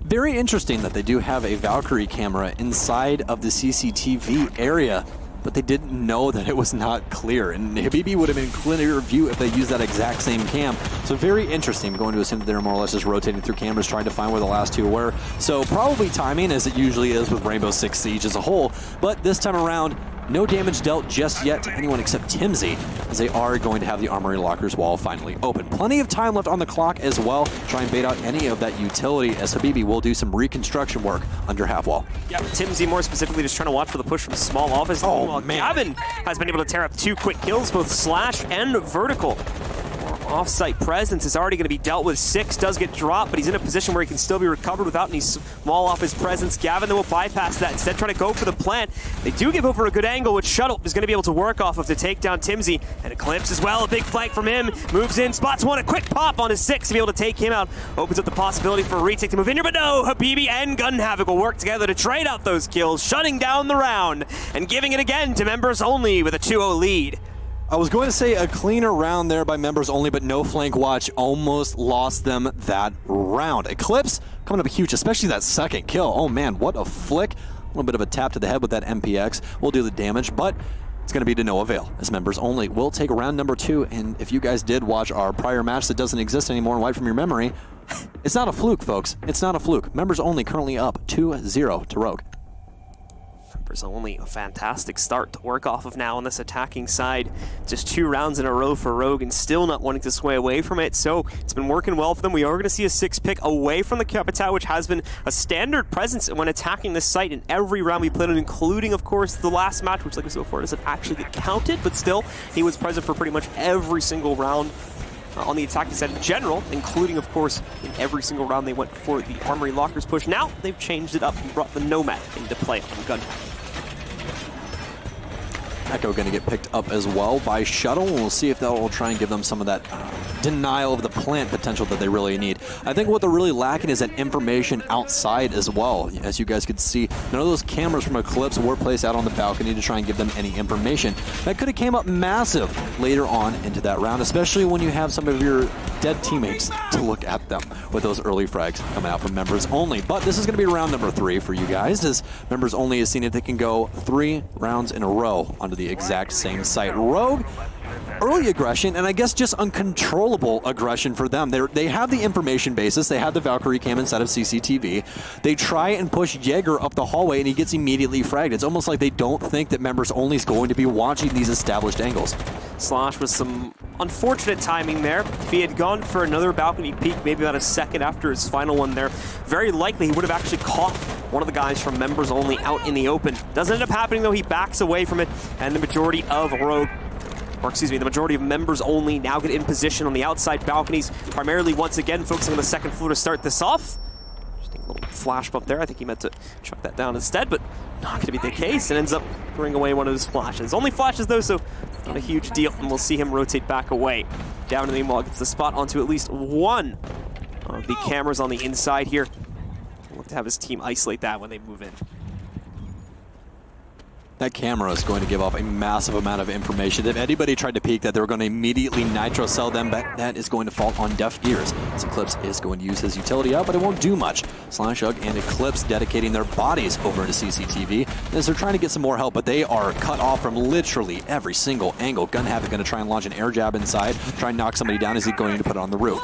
[SPEAKER 1] Very interesting that they do have a Valkyrie camera inside of the CCTV area, but they didn't know that it was not clear. And Habibi would have been clear view if they used that exact same cam. So very interesting. I'm going to assume that they're more or less just rotating through cameras, trying to find where the last two were. So probably timing, as it usually is with Rainbow6 Siege as a whole. But this time around, no damage dealt just yet to anyone except Timsy, as they are going to have the Armory Lockers wall finally open. Plenty of time left on the clock as well. Try and bait out any of that utility, as Habibi will do some reconstruction work under half wall.
[SPEAKER 2] Yeah, Timsy more specifically just trying to watch for the push from small office.
[SPEAKER 1] Oh, man.
[SPEAKER 2] Gavin has been able to tear up 2 quick kills, both Slash and Vertical. Off-site presence is already going to be dealt with. 6 does get dropped, but he's in a position where he can still be recovered without any small off his presence. Gavin then will bypass that, instead trying to go for the plant. They do give over a good angle, which Shuttle is going to be able to work off of to take down Timsy. And Eclipse as well, a big flank from him. Moves in, spots one, a quick pop on his 6 to be able to take him out. Opens up the possibility for a retake to move in here, but no, Habibi and Gun Havoc will work together to trade out those kills, shutting down the round and giving it again to members only with a 2-0 lead.
[SPEAKER 1] I was going to say a cleaner round there by members only, but no flank watch almost lost them that round. Eclipse coming up huge, especially that second kill. Oh man, what a flick. A little bit of a tap to the head with that MPX will do the damage, but it's going to be to no avail, as members only will take round number 2. And if you guys did watch our prior match that doesn't exist anymore and wipe from your memory, it's not a fluke, folks. It's not a fluke. Members only currently up 2-0 to Rogue.
[SPEAKER 2] Members only, a fantastic start to work off of now on this attacking side. Just 2 rounds in a row for Rogue and still not wanting to sway away from it, so it's been working well for them. We are going to see a 6 pick away from the Capital, which has been a standard presence when attacking this site in every round we played it, including, of course, the last match, which, like we said before, doesn't actually get counted, but still, he was present for pretty much every single round on the attacking side in general, including, of course, in every single round they went for the Armory Lockers push. Now, they've changed it up and brought the Nomad into play on Gun.
[SPEAKER 1] Echo going to get picked up as well by Shuttle. We'll see if that will try and give them some of that denial of the plant potential that they really need. I think what they're really lacking is that information outside as well. As you guys could see, none of those cameras from Eclipse were placed out on the balcony to try and give them any information. That could have came up massive later on into that round, especially when you have some of your dead teammates to look at them with those early frags coming out from Members Only. But this is going to be round number 3 for you guys, as Members Only has seen if they can go 3 rounds in a row onto the exact same site. Rogue, early aggression, and I guess just uncontrollable aggression for them. They have the information basis. They have the Valkyrie cam inside of CCTV. They try and push Jaeger up the hallway, and he gets immediately fragged. It's almost like they don't think that Members Only is going to be watching these established angles.
[SPEAKER 2] Slash with some unfortunate timing there. If he had gone for another balcony peek, maybe about a second after his final one there, very likely he would have actually caught one of the guys from Members Only out in the open. Doesn't end up happening though. He backs away from it, and the majority of Rogue, or excuse me, the majority of Members Only now get in position on the outside balconies, primarily once again focusing on the second floor to start this off. Just a little flash bump there. I think he meant to chuck that down instead, but not going to be the case, and ends up throwing away one of his flashes. Only flashes though, so not a huge deal, and we'll see him rotate back away. Down in the meanwhile, gets the spot onto at least one of the cameras on the inside here. We'll look to have his team isolate that when they move in.
[SPEAKER 1] That camera is going to give off a massive amount of information. If anybody tried to peek that, they were going to immediately nitro sell them, but that is going to fall on deaf ears. As Eclipse is going to use his utility out, but it won't do much. Slashug and Eclipse dedicating their bodies over into CCTV as they're trying to get some more help, but they are cut off from literally every single angle. Gun Havoc going to try and launch an air jab inside, try and knock somebody down as he's going to put it on the roof.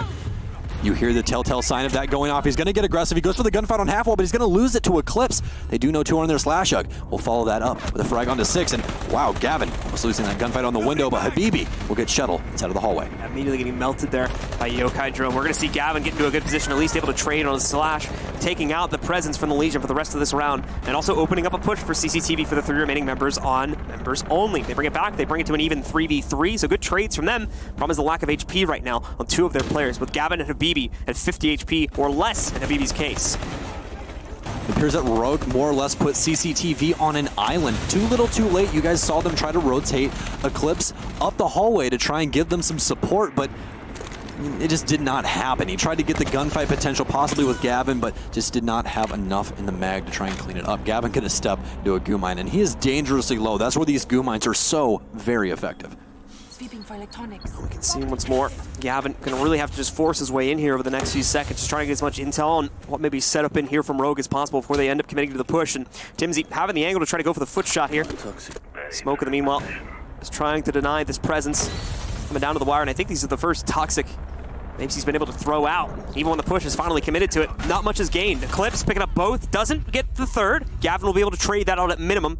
[SPEAKER 1] You hear the telltale sign of that going off. He's going to get aggressive. He goes for the gunfight on half wall, but he's going to lose it to Eclipse. They do know 2 on their Slashug. We'll follow that up with a frag onto 6. And wow, Gavin was losing that gunfight on the window, but Habibi will get Shuttle inside of the hallway.
[SPEAKER 2] Immediately getting melted there by Yokai Drone. We're going to see Gavin get into a good position, at least able to trade on a Slash, taking out the presence from the Legion for the rest of this round, and also opening up a push for CCTV for the 3 remaining members on Members Only. They bring it back. They bring it to an even 3v3, so good trades from them. Problem is the lack of HP right now on 2 of their players, with Gavin and Habibi at 50 HP or less in Habibi's case.
[SPEAKER 1] It appears that Rogue more or less put CCTV on an island. Too little, too late. You guys saw them try to rotate Eclipse up the hallway to try and give them some support, but it just did not happen. He tried to get the gunfight potential possibly with Gavin, but just did not have enough in the mag to try and clean it up. Gavin could have stepped into a goo mine, and he is dangerously low. That's where these goo mines are so very effective.
[SPEAKER 3] For electronics.
[SPEAKER 2] We can see him once more. Gavin gonna really have to just force his way in here over the next few seconds, just trying to get as much intel on what may be set up in here from Rogue as possible before they end up committing to the push. And Timsy having the angle to try to go for the foot shot here. Smoke in the meanwhile is trying to deny this presence. Coming down to the wire, and I think these are the first toxic maybe he's been able to throw out. Even when the push is finally committed to it, not much is gained. Eclipse picking up both, doesn't get the third. Gavin will be able to trade that out at minimum.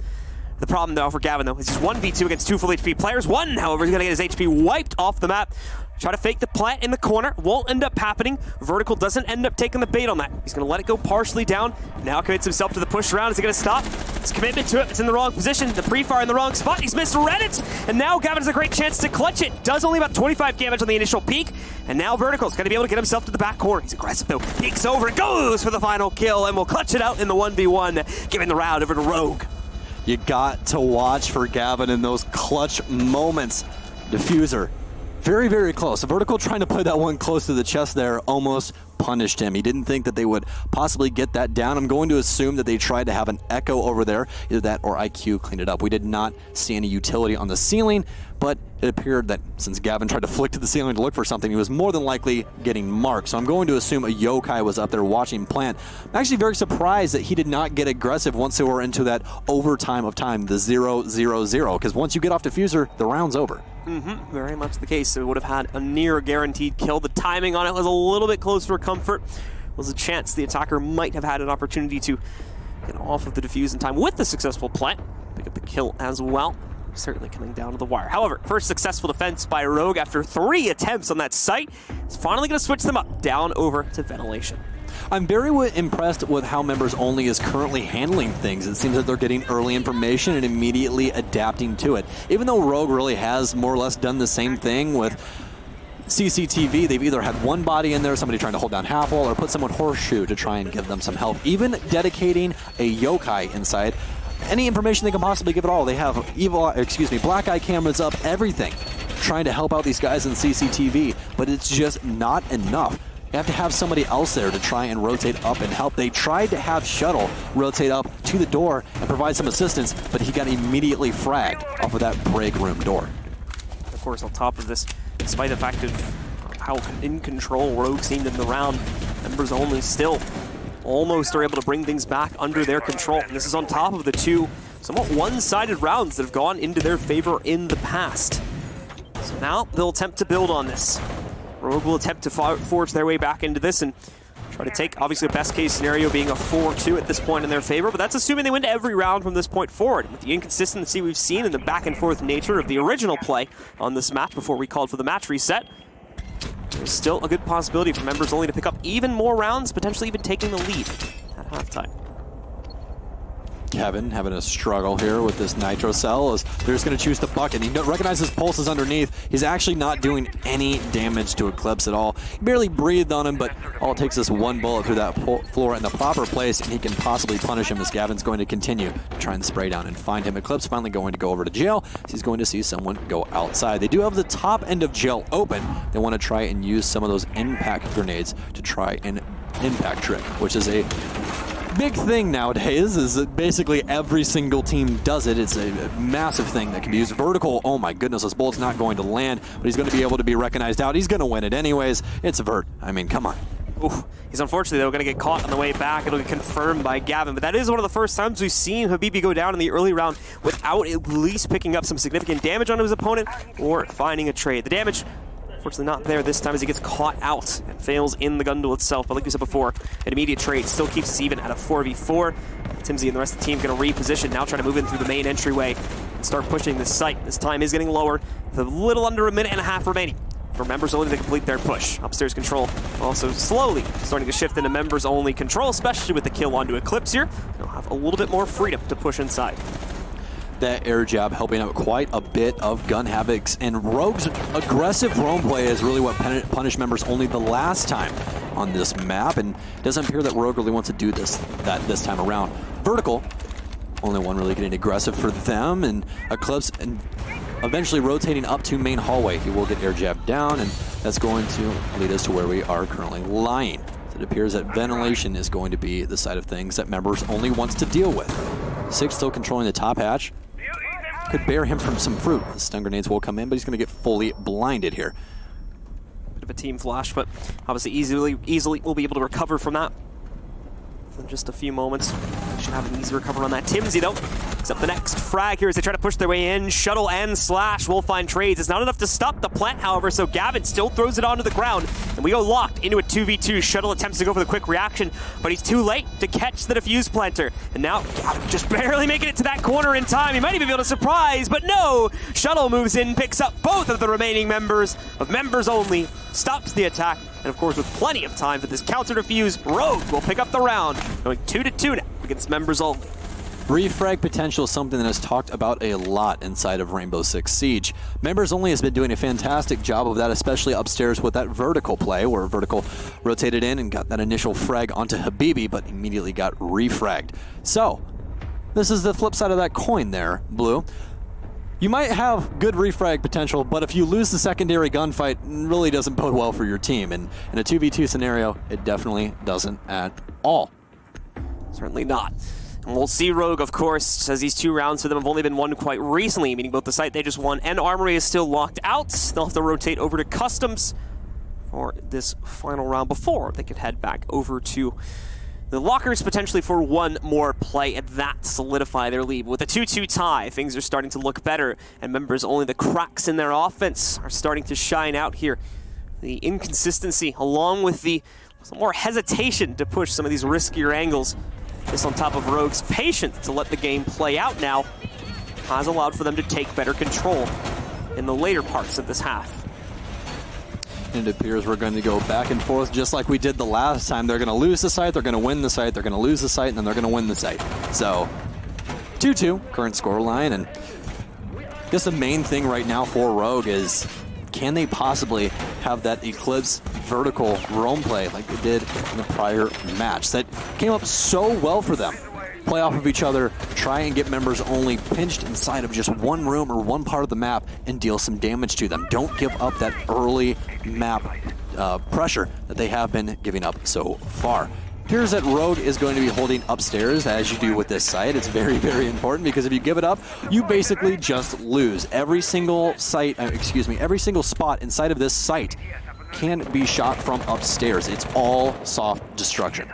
[SPEAKER 2] The problem, though, for Gavin, though, is he's 1v2 against 2 full HP players. One, however, is going to get his HP wiped off the map. Try to fake the plant in the corner. Won't end up happening. Vertical doesn't end up taking the bait on that. He's going to let it go partially down. Now commits himself to the push round. Is he going to stop? His commitment to it. It's in the wrong position. The pre-fire in the wrong spot. He's misread it. And now Gavin has a great chance to clutch it. Does only about 25 damage on the initial peak. And now Vertical's going to be able to get himself to the back corner. He's aggressive, though. Peeks over and goes for the final kill. And will clutch it out in the 1v1, giving the round over to Rogue.
[SPEAKER 1] You got to watch for Gavin in those clutch moments. Diffuser, very, very close. Vertical trying to play that one close to the chest there almost punished him. He didn't think that they would possibly get that down. I'm going to assume that they tried to have an echo over there. Either that or IQ cleaned it up. We did not see any utility on the ceiling, but it appeared that since Gavin tried to flick to the ceiling to look for something, he was more than likely getting marked. So I'm going to assume a Yokai was up there watching plant. I'm actually very surprised that he did not get aggressive once they were into that overtime of time, the 0-0-0, because once you get off Diffuser, the round's over.
[SPEAKER 2] Very much the case. So it would have had a near guaranteed kill. The timing on it was a little bit close for comfort. Was a chance the attacker might have had an opportunity to get off of the defuse in time with the successful plant. Pick up the kill as well. Certainly coming down to the wire. However, first successful defense by Rogue after 3 attempts on that site. Is finally going to switch them up down over to ventilation.
[SPEAKER 1] I'm very impressed with how Members Only is currently handling things. It seems that they're getting early information and immediately adapting to it. Even though Rogue really has more or less done the same thing with CCTV, they've either had one body in there, somebody trying to hold down half wall, or put someone horseshoe to try and give them some help. Even dedicating a Yokai inside any information they can possibly give at all. They have black eye cameras up, everything, trying to help out these guys in CCTV, but it's just not enough. You have to have somebody else there to try and rotate up and help. They tried to have Shuttle rotate up to the door and provide some assistance, but he got immediately fragged off of that break room door.
[SPEAKER 2] Of course, on top of this, despite the fact of how in control Rogue seemed in the round, Members Only still almost are able to bring things back under their control. And this is on top of the two somewhat one-sided rounds that have gone into their favor in the past. So now they'll attempt to build on this. Rogue will attempt to forge their way back into this and try to take, obviously, the best case scenario being a 4-2 at this point in their favor, but that's assuming they win every round from this point forward. With the inconsistency we've seen in the back-and-forth nature of the original play on this match before we called for the match reset, there's still a good possibility for Members Only to pick up even more rounds, potentially even taking the lead at halftime.
[SPEAKER 1] Kevin having a struggle here with this Nitro Cell as they're just going to choose the bucket. He recognizes pulses underneath. He's actually not doing any damage to Eclipse at all. He barely breathed on him, but all it takes is one bullet through that floor in the proper place, and he can possibly punish him as Gavin's going to continue to try and spray down and find him. Eclipse finally going to go over to jail. He's going to see someone go outside. They do have the top end of jail open. They want to try and use some of those impact grenades to try an impact trick, which is a big thing nowadays, is that basically every single team does it. It's a massive thing that can be used. Vertical, oh my goodness, this bullet's not going to land, but he's going to be able to be recognized out. He's going to win it anyways. It's a vert. I mean, come on.
[SPEAKER 2] Oof. He's unfortunately, though, going to get caught on the way back. It'll get confirmed by Gavin, but that is one of the first times we've seen Habibi go down in the early round without at least picking up some significant damage on his opponent or finding a trade. The damage, unfortunately, not there this time as he gets caught out and fails in the gun duel itself. But like we said before, an immediate trade still keeps us even at a 4v4. Timsy and the rest of the team going to reposition, now trying to move in through the main entryway and start pushing this site. This time is getting lower, with a little under a minute and a half remaining for Members Only to complete their push. Upstairs control also slowly starting to shift into Members Only control, especially with the kill onto Eclipse here. They'll have a little bit more freedom to push inside.
[SPEAKER 1] That air jab helping out quite a bit of gun havocs, and Rogue's aggressive roam play is really what punished Members Only the last time on this map, and it doesn't appear that Rogue really wants to do this time around. Vertical, only one really getting aggressive for them, and Eclipse and eventually rotating up to main hallway. He will get air jab down, and that's going to lead us to where we are currently lying. It appears that ventilation is going to be the side of things that Members Only wants to deal with. Six still controlling the top hatch. Could bear him from some fruit. The stun grenades will come in, but he's going to get fully blinded here.
[SPEAKER 2] Bit of a team flash, but obviously easily will be able to recover from that. In just a few moments, should have an easy recover on that. Timsy, though, picks up the next frag here as they try to push their way in. Shuttle and Slash will find trades. It's not enough to stop the plant, however, so Gavin still throws it onto the ground, and we go locked into a 2v2. Shuttle attempts to go for the quick reaction, but he's too late to catch the defuse planter. And now, Gavin just barely making it to that corner in time. He might even be able to surprise, but no! Shuttle moves in, picks up both of the remaining members of Members Only, stops the attack, and of course, with plenty of time for this counter defuse, Rogue will pick up the round, going 2-2 now against Members Only.
[SPEAKER 1] Refrag potential is something that is talked about a lot inside of Rainbow Six Siege. Members Only has been doing a fantastic job of that, especially upstairs with that vertical play, where Vertical rotated in and got that initial frag onto Habibi, but immediately got refragged. So, this is the flip side of that coin there, Blue. You might have good refrag potential, but if you lose the secondary gunfight, it really doesn't bode well for your team. And in a 2v2 scenario, it definitely doesn't at all.
[SPEAKER 2] Certainly not. And we'll see Rogue, of course, says these 2 rounds for them have only been won quite recently, meaning both the site they just won and Armory is still locked out. They'll have to rotate over to Customs for this final round before they could head back over to the lockers, potentially for one more play at that to solidify their lead. With a 2-2 tie, things are starting to look better, and Members Only, the cracks in their offense are starting to shine out here. The inconsistency, along with the some more hesitation to push some of these riskier angles, this on top of Rogue's patience to let the game play out now, has allowed for them to take better control in the later parts of this half.
[SPEAKER 1] And it appears we're going to go back and forth just like we did the last time. They're going to lose the site, they're going to win the site, they're going to lose the site, and then they're going to win the site. So, 2-2, current score line, and I guess the main thing right now for Rogue is, can they possibly have that Eclipse vertical roam play like they did in the prior match that came up so well for them? play off of each other, try and get members only pinched inside of just one room or one part of the map and deal some damage to them. Don't give up that early map pressure that they have been giving up so far. Appears that Rogue is going to be holding upstairs, as you do with this site. It's very, very important, because if you give it up, you basically just lose. Every single site, every single spot inside of this site can be shot from upstairs. It's all soft destruction.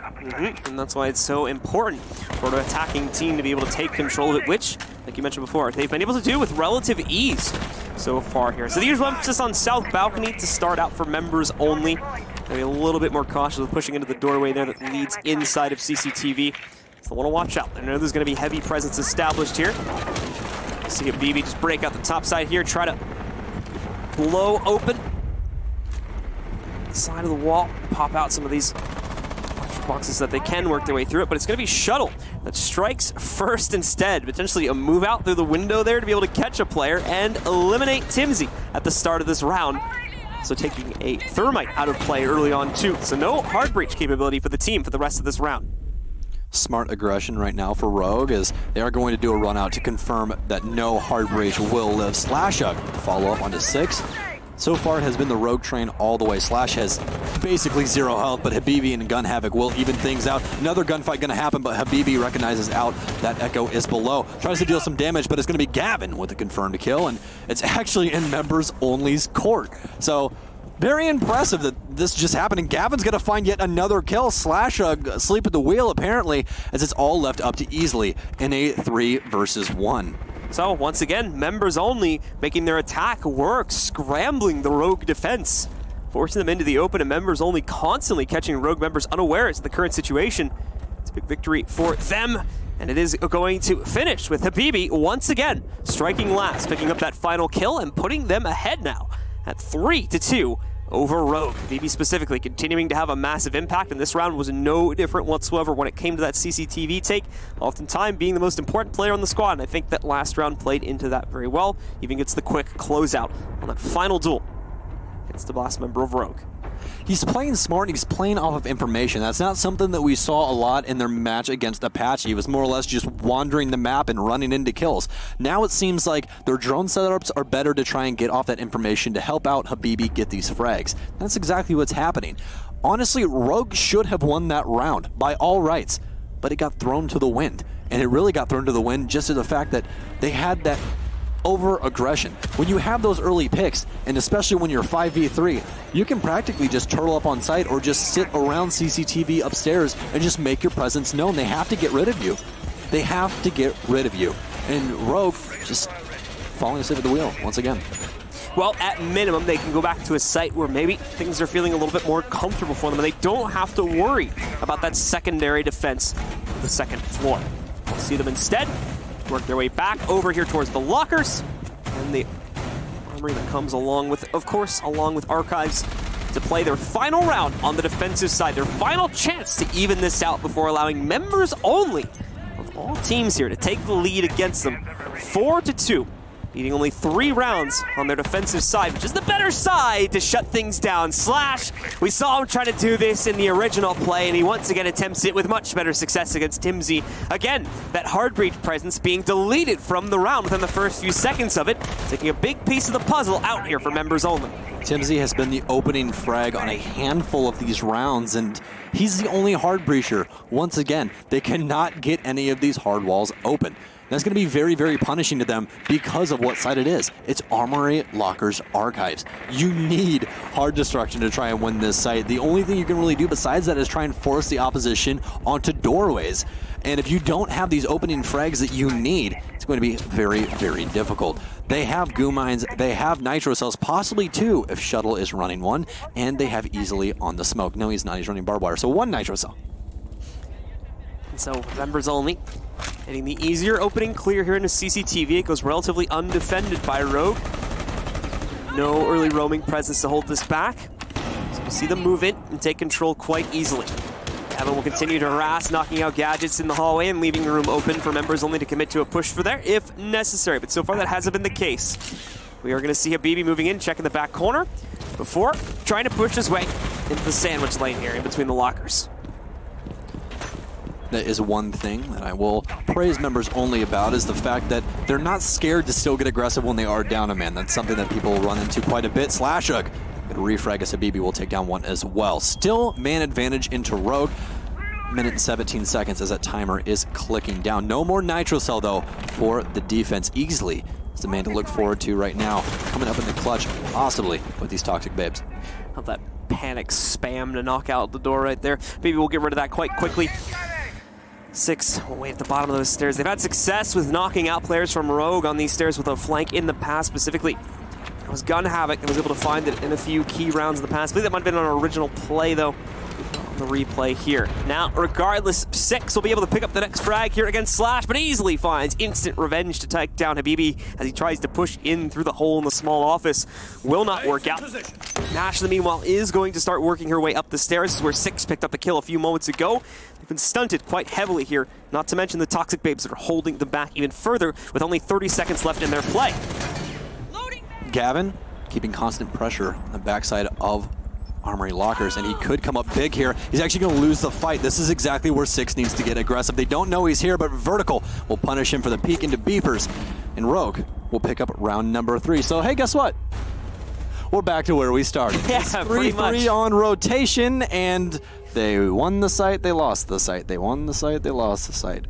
[SPEAKER 2] And that's why it's so important for an attacking team to be able to take control of it, which, like you mentioned before, they've been able to do with relative ease so far here. So the usual emphasis on South Balcony to start out for members only. Maybe a little bit more cautious with pushing into the doorway there that leads inside of CCTV. So want to watch out. I know there's going to be heavy presence established here. See a BB just break out the top side here, try to blow open the side of the wall, pop out some of these boxes so that they can work their way through it, but it's going to be Shuttle that strikes first instead. Potentially a move out through the window there to be able to catch a player and eliminate Timsy at the start of this round. So taking a Thermite out of play early on too. So no hard breach capability for the team for the rest of this round.
[SPEAKER 1] Smart aggression right now for Rogue, as they are going to do a run out to confirm that no hard breach will live. Slashug follow up onto 6. So far it has been the Rogue train all the way. Slash has basically 0 health, but Habibi and Gun Havoc will even things out. Another gunfight going to happen, but Habibi recognizes out that Echo is below. Tries to deal some damage, but it's going to be Gavin with a confirmed kill, and it's actually in members only's court. So very impressive that this just happened, and Gavin's going to find yet another kill. Slash asleep at the wheel, apparently, as it's all left up to Easily in a 3 versus 1.
[SPEAKER 2] So, once again, members only making their attack work, scrambling the Rogue defense, forcing them into the open, and members only constantly catching Rogue members unawares of the current situation. It's a big victory for them, and it is going to finish with Habibi once again striking last, picking up that final kill and putting them ahead now at 3-2 over Rogue. Habibi specifically continuing to have a massive impact, and this round was no different whatsoever when it came to that CCTV take, oftentimes being the most important player on the squad, and I think that last round played into that very well. Even gets the quick closeout on that final duel against the last member of Rogue.
[SPEAKER 1] He's playing smart, he's playing off of information. That's not something that we saw a lot in their match against Apache. He was more or less just wandering the map and running into kills. Now it seems like their drone setups are better to try and get off that information to help out Habibi get these frags. That's exactly what's happening. Honestly, Rogue should have won that round by all rights, but it got thrown to the wind. And it really got thrown to the wind just to the fact that they had that over-aggression. When you have those early picks, and especially when you're 5v3, you can practically just turtle up on site or just sit around CCTV upstairs and just make your presence known. They have to get rid of you. They have to get rid of you. And Rogue just falling asleep at the wheel once again.
[SPEAKER 2] Well, at minimum, they can go back to a site where maybe things are feeling a little bit more comfortable for them, and they don't have to worry about that secondary defense of the second floor. We'll see them instead work their way back over here towards the lockers and the armory that comes along with, of course, along with Archives, to play their final round on the defensive side, their final chance to even this out before allowing members only of all teams here to take the lead against them 4-2, beating only 3 rounds on their defensive side, which is the better side to shut things down. Slash, we saw him try to do this in the original play, and he once again attempts it with much better success against Timsy. Again, that hard breach presence being deleted from the round within the first few seconds of it, taking a big piece of the puzzle out here for members only.
[SPEAKER 1] Timsy has been the opening frag on a handful of these rounds, and he's the only hard breacher. Once again, they cannot get any of these hard walls open. That's going to be very, very punishing to them because of what side it is. It's Armory, Lockers, Archives. You need hard destruction to try and win this site. The only thing you can really do besides that is try and force the opposition onto doorways. And if you don't have these opening frags that you need, it's going to be very, very difficult. They have goo mines, they have nitro cells, possibly 2 if Shuttle is running one, and they have Easily on the smoke. No, he's not, he's running barbed wire, so 1 nitro cell.
[SPEAKER 2] And so members only hitting the easier opening clear here into CCTV. It goes relatively undefended by Rogue. No early roaming presence to hold this back. So we'll see them move in and take control quite easily. Gavin will continue to harass, knocking out gadgets in the hallway and leaving the room open for members only to commit to a push for there if necessary. But so far that hasn't been the case. We are going to see Habibi moving in, checking the back corner before trying to push his way into the sandwich lane here in between the lockers.
[SPEAKER 1] that is one thing that I will praise members only about, is the fact that they're not scared to still get aggressive when they are down a man. That's something that people run into quite a bit. Slashug, gonna refrag as Habibi will take down one as well. Still man advantage into Rogue. Minute and 17 seconds as that timer is clicking down. No more Nitro Cell though for the defense. Easily is the man to look forward to right now. Coming up in the clutch, possibly with these Toxic Babes.
[SPEAKER 2] Love that panic spam to knock out the door right there. Maybe we'll get rid of that quite quickly. 6 will wait at the bottom of those stairs. They've had success with knocking out players from Rogue on these stairs with a flank in the past. Specifically, it was Gun Havoc that was able to find it in a few key rounds in the past. I believe that might have been on an original play though. The replay here. Now, regardless, 6 will be able to pick up the next frag here against Slash, but easily finds instant revenge to take down Habibi as he tries to push in through the hole in the small office. Will not work out. Nash, meanwhile, is going to start working her way up the stairs. This is where 6 picked up the kill a few moments ago. They've been stunted quite heavily here, not to mention the Toxic Babes that are holding them back even further with only 30 seconds left in their play.
[SPEAKER 1] Gavin keeping constant pressure on the backside of Armory Lockers, and he could come up big here. He's actually going to lose the fight. This is exactly where 6 needs to get aggressive. They don't know he's here, but Vertical will punish him for the peek into Beepers, and Rogue will pick up round number 3. So, hey, guess what? We're back to where we started.
[SPEAKER 2] Yeah, pretty much.
[SPEAKER 1] 3-3 on rotation, and they won the site, they lost the site. They won the site, they lost the site.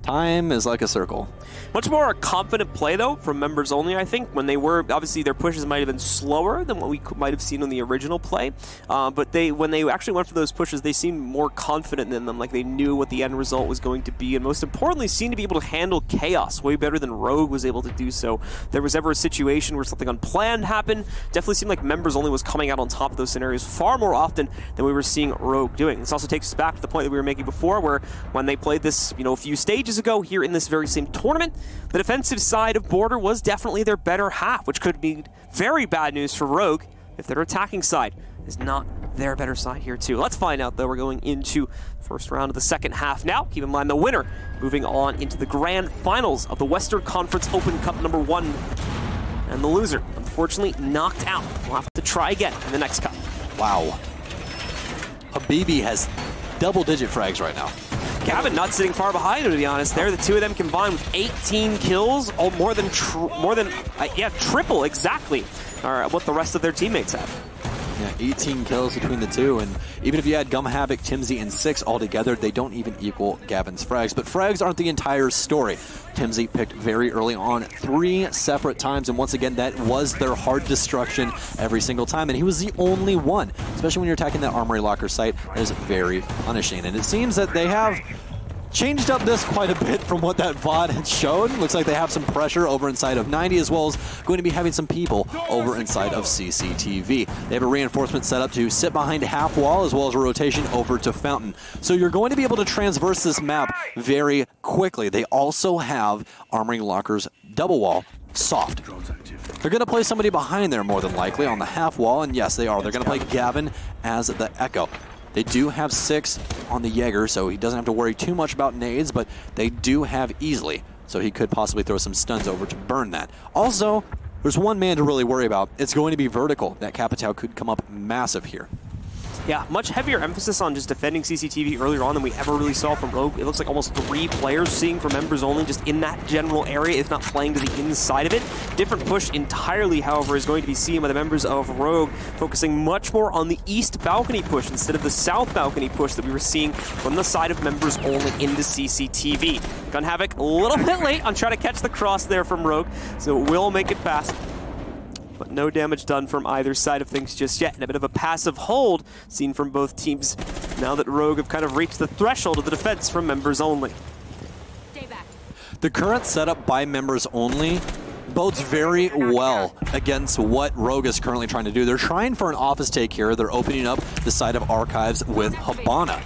[SPEAKER 1] Time is like a circle.
[SPEAKER 2] Much more a confident play, though, from members only, I think. When they were, obviously, their pushes might have been slower than what we might have seen on the original play. But when they actually went for those pushes, they seemed more confident in them, like they knew what the end result was going to be. And most importantly, seemed to be able to handle chaos way better than Rogue was able to do so. If there was ever a situation where something unplanned happened, definitely seemed like members only was coming out on top of those scenarios far more often than we were seeing Rogue doing. This also takes us back to the point that we were making before, where when they played this, a few stages ago here in this very same tournament, the defensive side of Border was definitely their better half, which could be very bad news for Rogue if their attacking side is not their better side here too. Let's find out, though. We're going into the first round of the second half now. Keep in mind the winner moving on into the grand finals of the Western Conference Open Cup number 1. And the loser, unfortunately, knocked out. We'll have to try again in the next cup.
[SPEAKER 1] Wow. Habibi has double-digit frags right now.
[SPEAKER 2] Gavin not sitting far behind him, to be honest. There, the two of them combined with 18 kills, more than triple exactly what the rest of their teammates have.
[SPEAKER 1] Yeah, 18 kills between the two, and even if you add Gum Havoc, Timsy, and 6 all together, they don't even equal Gavin's frags. But frags aren't the entire story. Timsy picked very early on 3 separate times, and once again, that was their hard destruction every single time, and he was the only one. Especially when you're attacking that Armory Locker site, that is very punishing. And it seems that they have changed up this quite a bit from what that VOD had shown. Looks like they have some pressure over inside of 90, as well as going to be having some people over inside of CCTV. They have a reinforcement set up to sit behind half wall, as well as a rotation over to Fountain. So you're going to be able to transverse this map very quickly. They also have Armory Locker's double wall soft. They're going to play somebody behind there more than likely on the half wall, and yes, they are. They're going to play Gavin as the Echo. They do have 6 on the Jaeger, so he doesn't have to worry too much about nades, but they do have easily, so he could possibly throw some stuns over to burn that. Also, there's one man to really worry about. It's going to be Vertical. That Capitao could come up massive here.
[SPEAKER 2] Yeah, much heavier emphasis on just defending CCTV earlier on than we ever really saw from Rogue. It looks like almost 3 players seeing for members only just in that general area, if not playing to the inside of it. Different push entirely, however, is going to be seen by the members of Rogue, focusing much more on the east balcony push instead of the south balcony push that we were seeing from the side of members only into CCTV. Gun Havoc a little bit late on trying to catch the cross there from Rogue, so it will make it past. But no damage done from either side of things just yet. And a bit of a passive hold seen from both teams now that Rogue have kind of reached the threshold of the defense from members only.
[SPEAKER 3] Stay back.
[SPEAKER 1] The current setup by members only bodes very well against what Rogue is currently trying to do. They're trying for an office take here. They're opening up the side of Archives with Habana.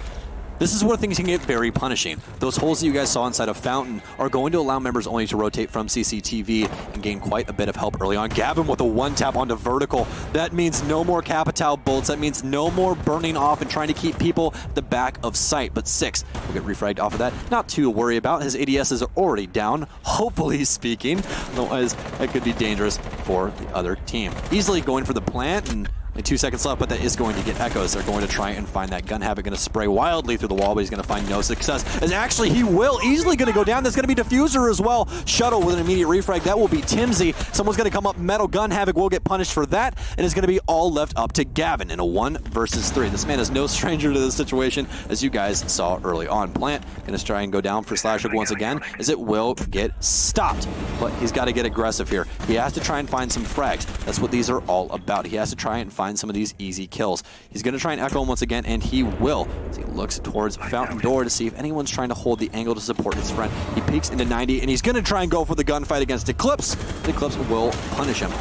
[SPEAKER 1] This is where things can get very punishing. Those holes that you guys saw inside of Fountain are going to allow members only to rotate from CCTV and gain quite a bit of help early on. Gavin with a 1-tap onto Vertical. That means no more Capitao bolts. That means no more burning off and trying to keep people at the back of sight. But 6 will get refragged off of that. Not to worry about. His ADS is already down, hopefully speaking. Otherwise, that could be dangerous for the other team. Easily going for the plant, and Only 2 seconds left, but that is going to get echoes. They're going to try and find that Gun Havoc, going to spray wildly through the wall, but he's going to find no success. As actually he will, easily going to go down. There's going to be Diffuser as well. Shuttle with an immediate refrag. That will be Timsy. Someone's going to come up metal. Gun Havoc will get punished for that, and it's going to be all left up to Gavin in a 1 versus 3. This man is no stranger to this situation, as you guys saw early on. Plant going to try and go down for Slash Hook once again, as it will get stopped. But he's got to get aggressive here. He has to try and find some frags. That's what these are all about. He has to try and find some of these easy kills. He's going to try and echo him once again, and he will. As he looks towards Fountain Door to see if anyone's trying to hold the angle to support his friend. He peeks into 90, and he's going to try and go for the gunfight against Eclipse. Eclipse will punish him.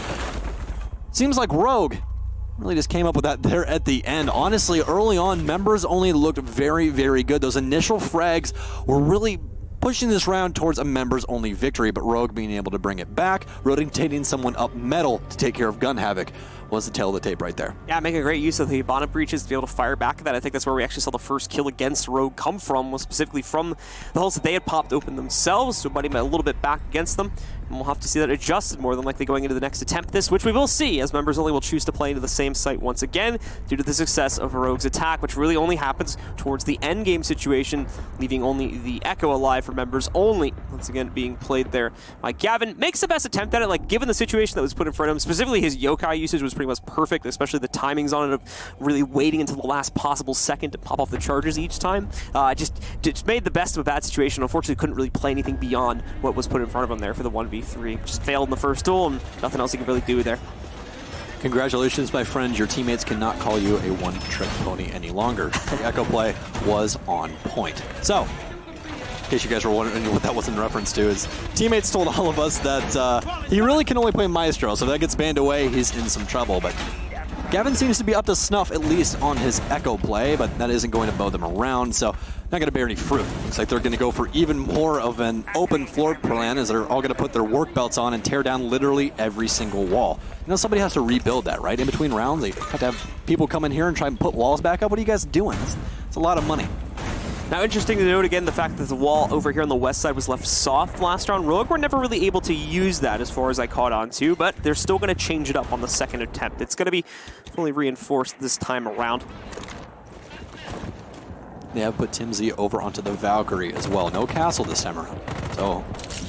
[SPEAKER 1] Seems like Rogue really just came up with that there at the end. Honestly, early on, Members Only looked very, very good. Those initial frags were really pushing this round towards a Members Only victory, but Rogue being able to bring it back, rotating someone up metal to take care of Gun Havoc, was the tail of the tape right there.
[SPEAKER 2] Yeah, making a great use of the bonnet breaches to be able to fire back at that. I think that's where we actually saw the first kill against Rogue come from, was specifically from the holes that they had popped open themselves, so Buddy a little bit back against them. And we'll have to see that adjusted more than likely going into the next attempt this, which we will see, as Members Only will choose to play into the same site once again, due to the success of Rogue's attack, which really only happens towards the end game situation, leaving only the Echo alive for Members Only. Once again, being played there by Gavin. Makes the best attempt at it, like given the situation that was put in front of him, specifically his yokai usage was pretty much perfect, especially the timings on it of really waiting until the last possible second to pop off the charges each time. Just made the best of a bad situation. Unfortunately, couldn't really play anything beyond what was put in front of him there for the 1v3. Just failed in the first duel, and nothing else he could really do there.
[SPEAKER 1] Congratulations, my friends. Your teammates cannot call you a one-trick pony any longer. The Echo play was on point. So, in case you guys were wondering what that was in reference to, is teammates told all of us that he really can only play Maestro, so if that gets banned away, he's in some trouble. But Gavin seems to be up to snuff, at least on his Echo play, but that isn't going to bow them around, so not going to bear any fruit. Looks like they're going to go for even more of an open floor plan, as they're all going to put their work belts on and tear down literally every single wall. You know, somebody has to rebuild that, right? In between rounds, they have to have people come in here and try and put walls back up. What are you guys doing? It's a lot of money.
[SPEAKER 2] Now, interesting to note again the fact that the wall over here on the west side was left soft last round. Rogue were never really able to use that as far as I caught on to, but they're still going to change it up on the second attempt. It's going to be fully reinforced this time around.
[SPEAKER 1] They have put Timsy over onto the Valkyrie as well. No castle this time around. So,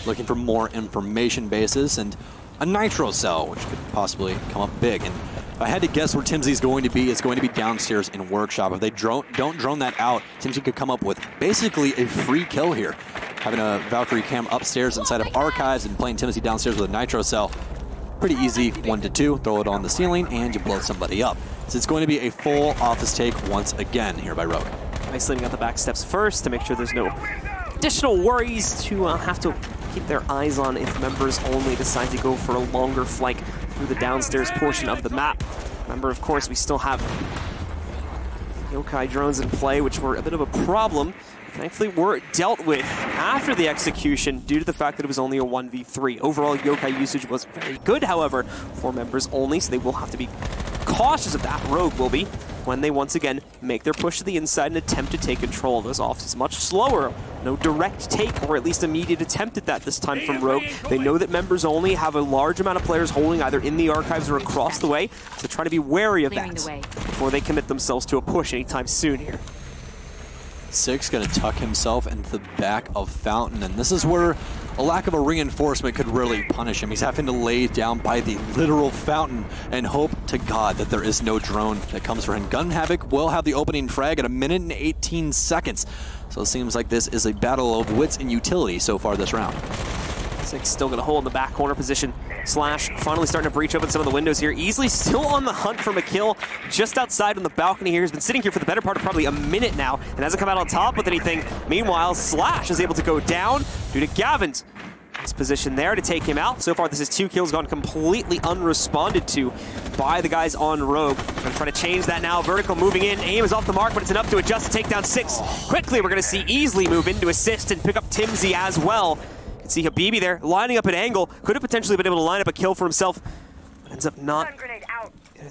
[SPEAKER 1] looking for more information bases and a Nitro Cell, which could possibly come up big. And if I had to guess where Timsy's going to be, it's going to be downstairs in Workshop. If they don't drone that out, Timsy could come up with basically a free kill here. Having a Valkyrie cam upstairs inside of Archives and playing Timsy downstairs with a Nitro Cell. Pretty easy, 1-2, throw it on the ceiling, and you blow somebody up. So it's going to be a full office take once again here by Rogue.
[SPEAKER 2] Isolating out the back steps first to make sure there's no additional worries to have to keep their eyes on if Members Only decide to go for a longer flank through the downstairs portion of the map. Remember, of course, we still have yokai drones in play, which were a bit of a problem. Thankfully, were dealt with after the execution due to the fact that it was only a 1v3. Overall, yokai usage was very good, however, for Members Only, so they will have to be cautious of that. Rogue will be, when they once again make their push to the inside and attempt to take control of those offices. Much slower, no direct take, or at least immediate attempt at that this time from Rogue. They know that Members Only have a large amount of players holding either in the Archives or across the way, so try to be wary of that before they commit themselves to a push anytime soon here.
[SPEAKER 1] Six going to tuck himself into the back of Fountain, and this is where a lack of a reinforcement could really punish him. He's having to lay down by the literal Fountain and hope to God that there is no drone that comes for him. Gun Havoc will have the opening frag at 1 minute and 18 seconds. So it seems like this is a battle of wits and utility so far this round.
[SPEAKER 2] Six still going to hold in the back corner position. Slash finally starting to breach open some of the windows here. Easily still on the hunt for a kill just outside on the balcony here. He's been sitting here for the better part of probably a minute now and hasn't come out on top with anything. Meanwhile, Slash is able to go down due to Gavin's position there to take him out. So far, this is 2 kills gone completely unresponded to by the guys on Rogue. Gonna try to change that now. Vertical moving in. Aim is off the mark, but it's enough to adjust to take down Six. Quickly, we're going to see Easily move in to assist and pick up Timsy as well. You can see Habibi there lining up an angle. Could have potentially been able to line up a kill for himself. But ends up not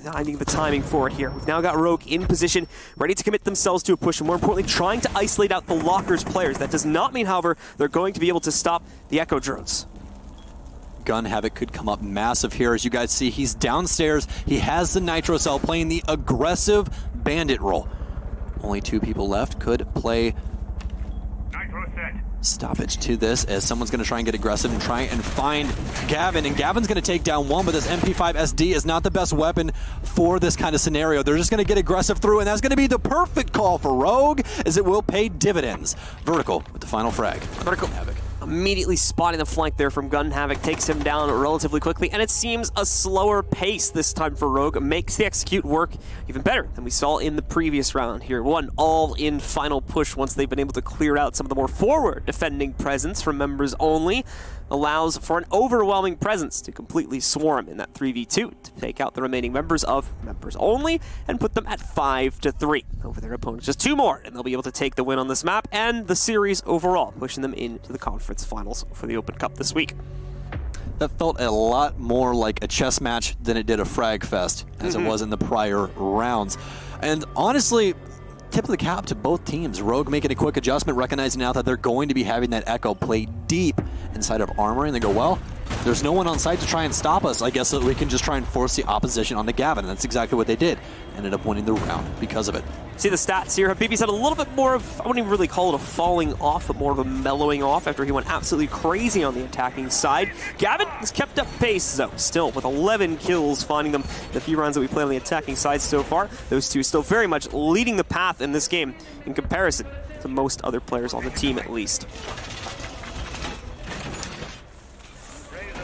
[SPEAKER 2] finding the timing for it here. We've now got Rogue in position, ready to commit themselves to a push, and more importantly, trying to isolate out the Lockers players. That does not mean, however, they're going to be able to stop the Echo drones.
[SPEAKER 1] Gun Havoc could come up massive here. As you guys see, he's downstairs. He has the Nitro Cell playing the aggressive bandit role. Only 2 people left. Could play stoppage to this, as someone's going to try and get aggressive and try and find Gavin. And Gavin's going to take down one, but this MP5 SD is not the best weapon for this kind of scenario. They're just going to get aggressive through, and that's going to be the perfect call for Rogue, as it will pay dividends. Vertical with the final frag.
[SPEAKER 2] Vertical.
[SPEAKER 1] Havoc.
[SPEAKER 2] Immediately spotting the flank there from Gun Havoc, takes him down relatively quickly, and it seems a slower pace this time for Rogue makes the execute work even better than we saw in the previous round here. One all-in final push once they've been able to clear out some of the more forward defending presence from members only. Allows for an overwhelming presence to completely swarm in that 3v2 to take out the remaining members of members only and put them at 5-3 over their opponents. Just 2 more and they'll be able to take the win on this map and the series overall, pushing them into the conference finals for the Open Cup this week.
[SPEAKER 1] That felt a lot more like a chess match than it did a frag fest, as it was in the prior rounds. And honestly, tip of the cap to both teams. Rogue making a quick adjustment, recognizing now that they're going to be having that Echo play deep inside of Armory, and they go, well, there's no one on site to try and stop us. I guess that we can just try and force the opposition onto Gavin, and that's exactly what they did. Ended up winning the round because of it.
[SPEAKER 2] See the stats here. Habibi's had a little bit more of, I wouldn't even really call it a falling off, but more of a mellowing off after he went absolutely crazy on the attacking side. Gavin has kept up pace, though, still with 11 kills, finding them in the few rounds that we played on the attacking side so far. Those two still very much leading the path in this game in comparison to most other players on the team, at least.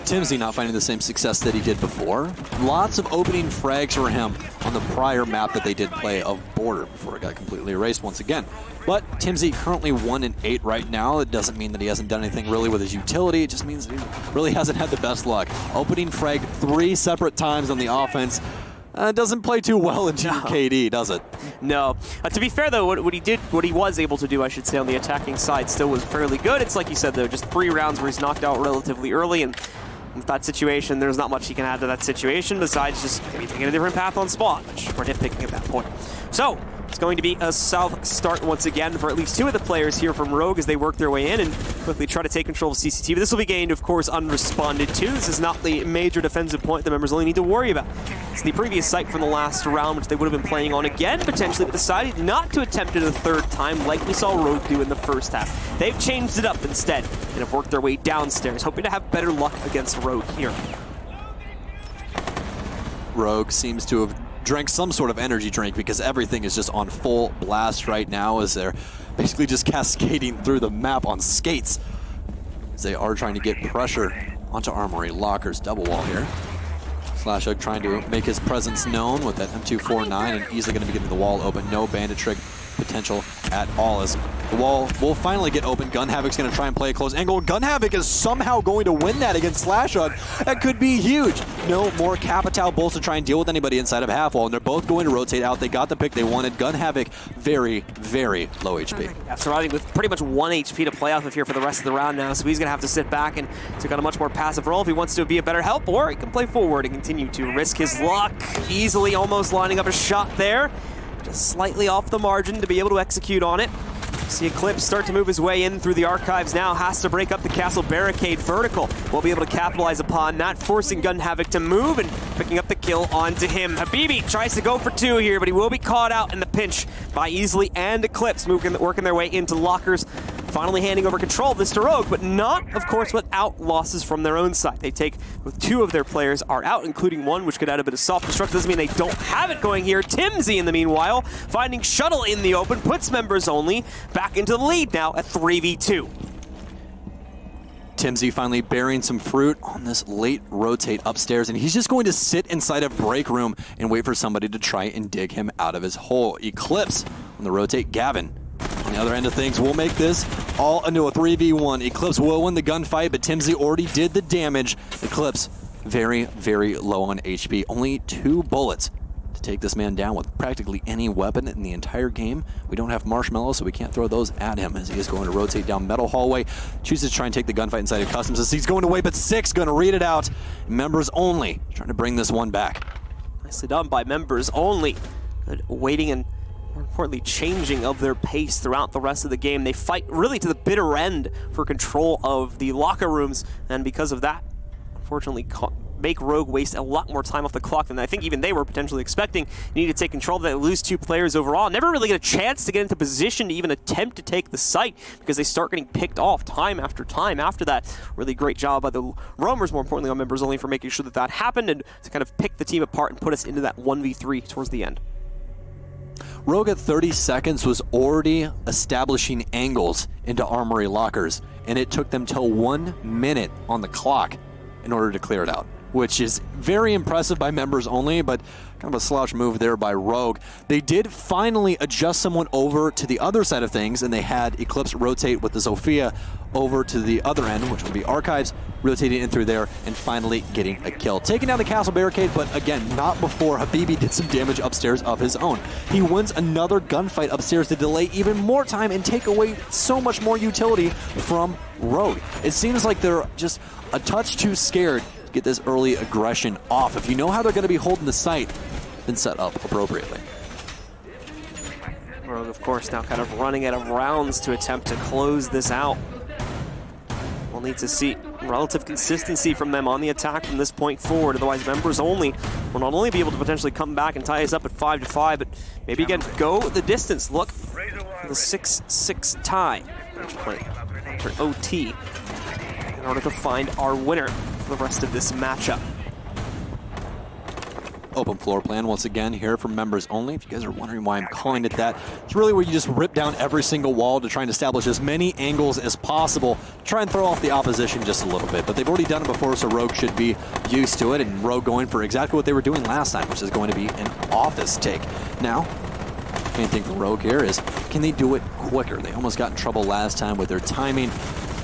[SPEAKER 1] Timsy not finding the same success that he did before. Lots of opening frags for him on the prior map that they did play of Border before it got completely erased once again. But Timsy currently 1-8 right now. It doesn't mean that he hasn't done anything really with his utility. It just means that he really hasn't had the best luck. Opening frag 3 separate times on the offense. Doesn't play too well in KD, does it?
[SPEAKER 2] No. To be fair, though, what he was able to do, I should say, on the attacking side still was fairly good. It's like you said, though, just 3 rounds where he's knocked out relatively early, and with that situation, there's not much he can add to that situation besides just maybe taking a different path on spawn, which we're nitpicking at that point. So, it's going to be a south start once again for at least 2 of the players here from Rogue as they work their way in and quickly try to take control of CCTV. This will be gained, of course, unresponded to. This is not the major defensive point the members only need to worry about. It's the previous site from the last round, which they would have been playing on again, potentially, but decided not to attempt it a 3rd time like we saw Rogue do in the first half. They've changed it up instead and have worked their way downstairs, hoping to have better luck against Rogue here.
[SPEAKER 1] Rogue seems to have drank some sort of energy drink because everything is just on full blast right now as they're basically just cascading through the map on skates. As they are trying to get pressure onto Armory. Lockers double wall here. Slashug trying to make his presence known with that M249 and easily going to be getting the wall open. No bandit trick potential at all as the wall will finally get open. Gun Havoc's going to try and play a close angle. Gun Havoc is somehow going to win that against Slashug. That could be huge. No more Capitao bolts to try and deal with anybody inside of half wall, and they're both going to rotate out. They got the pick they wanted. Gun Havoc very, very low HP.
[SPEAKER 2] Yeah, surviving with pretty much 1 HP to play off of here for the rest of the round now, so he's going to have to sit back and take on a much more passive role if he wants to be a better help, or he can play forward and continue to risk his luck. Easily almost lining up a shot there. Just slightly off the margin to be able to execute on it. See Eclipse start to move his way in through the archives now, has to break up the castle barricade. Vertical will be able to capitalize upon that, forcing Gun Havoc to move and picking up the kill onto him. Habibi tries to go for 2 here, but he will be caught out in the pinch by Easily and Eclipse, working their way into lockers, finally handing over control of this to Rogue, but not, of course, without losses from their own side. They take, with 2 of their players are out, including one, which could add a bit of self-destruct. Doesn't mean they don't have it going here. Timsy, in the meanwhile, finding Shuttle in the open, puts members only back into the lead now at 3v2.
[SPEAKER 1] Timsy finally bearing some fruit on this late rotate upstairs, and he's just going to sit inside a break room and wait for somebody to try and dig him out of his hole. Eclipse on the rotate. Gavin on the other end of things will make this all into a 3v1. Eclipse will win the gunfight, but Timsy already did the damage. Eclipse very, very low on HP. Only 2 bullets to take this man down with practically any weapon in the entire game. We don't have Marshmallow, so we can't throw those at him as he is going to rotate down Metal Hallway. Chooses to try and take the gunfight inside of Customs as he's going away, but 6 going to read it out. Members only trying to bring this one back.
[SPEAKER 2] Nicely done by members only. Good waiting and, more importantly, changing of their pace throughout the rest of the game. They fight really to the bitter end for control of the locker rooms, and because of that, Unfortunately, make Rogue waste a lot more time off the clock than I think even they were potentially expecting. You need to take control of that, lose 2 players overall. Never really get a chance to get into position to even attempt to take the site because they start getting picked off time after time after that. Really great job by the roamers, more importantly on members only, for making sure that that happened and to kind of pick the team apart and put us into that 1v3 towards the end.
[SPEAKER 1] Rogue at 30 seconds was already establishing angles into armory lockers, and it took them till 1 minute on the clock in order to clear it out, which is very impressive by members only, but kind of a slouch move there by Rogue. They did finally adjust someone over to the other side of things, and they had Eclipse rotate with the Zofia over to the other end, which would be Archives, rotating in through there and finally getting a kill. Taking down the castle barricade, but again, not before Habibi did some damage upstairs of his own. He wins another gunfight upstairs to delay even more time and take away so much more utility from Rogue. It seems like they're just a touch too scared to get this early aggression off. If you know how they're going to be holding the site, then set up appropriately.
[SPEAKER 2] Rogue, of course, now kind of running out of rounds to attempt to close this out. We'll need to see relative consistency from them on the attack from this point forward. Otherwise, members only will not only be able to potentially come back and tie us up at 5-5, but maybe again go the distance. Look for the 6-6 tie after OT in order to find our winner for the rest of this matchup.
[SPEAKER 1] Open floor plan once again here for members only. If you guys are wondering why I'm calling it that, it's really where you just rip down every single wall to try and establish as many angles as possible, try and throw off the opposition just a little bit. But they've already done it before, so Rogue should be used to it, and Rogue going for exactly what they were doing last time, which is going to be an office take. Now, main thing for Rogue here is, can they do it quicker? They almost got in trouble last time with their timing,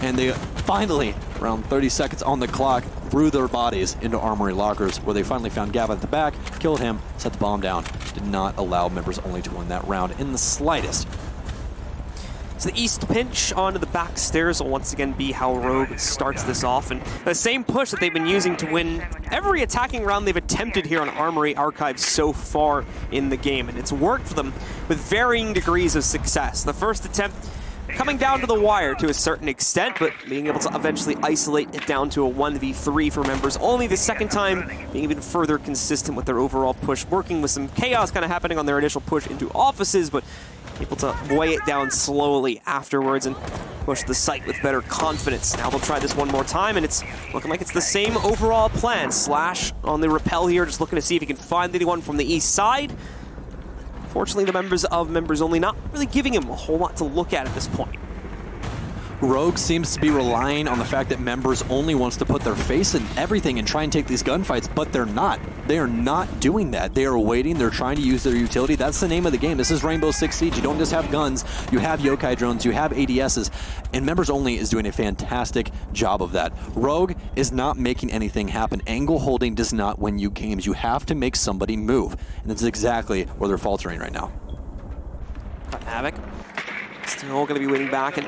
[SPEAKER 1] and they finally, around 30 seconds on the clock, threw their bodies into armory lockers, where they finally found Gavin at the back, killed him, set the bomb down. Did not allow members only to win that round in the slightest.
[SPEAKER 2] So the east pinch onto the back stairs will once again be how Rogue starts this off, and the same push that they've been using to win every attacking round they've attempted here on Armory Archives so far in the game, and it's worked for them with varying degrees of success. The first attempt coming down to the wire to a certain extent, but being able to eventually isolate it down to a 1v3 for members only. The second time being even further consistent with their overall push, working with some chaos kind of happening on their initial push into offices, but able to weigh it down slowly afterwards and push the site with better confidence. Now they'll try this one more time, and it's looking like it's the same overall plan. Slash on the rappel here, just looking to see if he can find anyone from the east side. Fortunately, the members of members only not really giving him a whole lot to look at this point.
[SPEAKER 1] Rogue seems to be relying on the fact that members only wants to put their face in everything and try and take these gunfights, but they're not. They are not doing that. They are waiting. They're trying to use their utility. That's the name of the game. This is Rainbow6 Siege. You don't just have guns. You have yokai drones. You have ADSs. And members only is doing a fantastic job of that. Rogue is not making anything happen. Angle holding does not win you games. You have to make somebody move. And that's exactly where they're faltering right now.
[SPEAKER 2] Havoc still going to be waiting back, and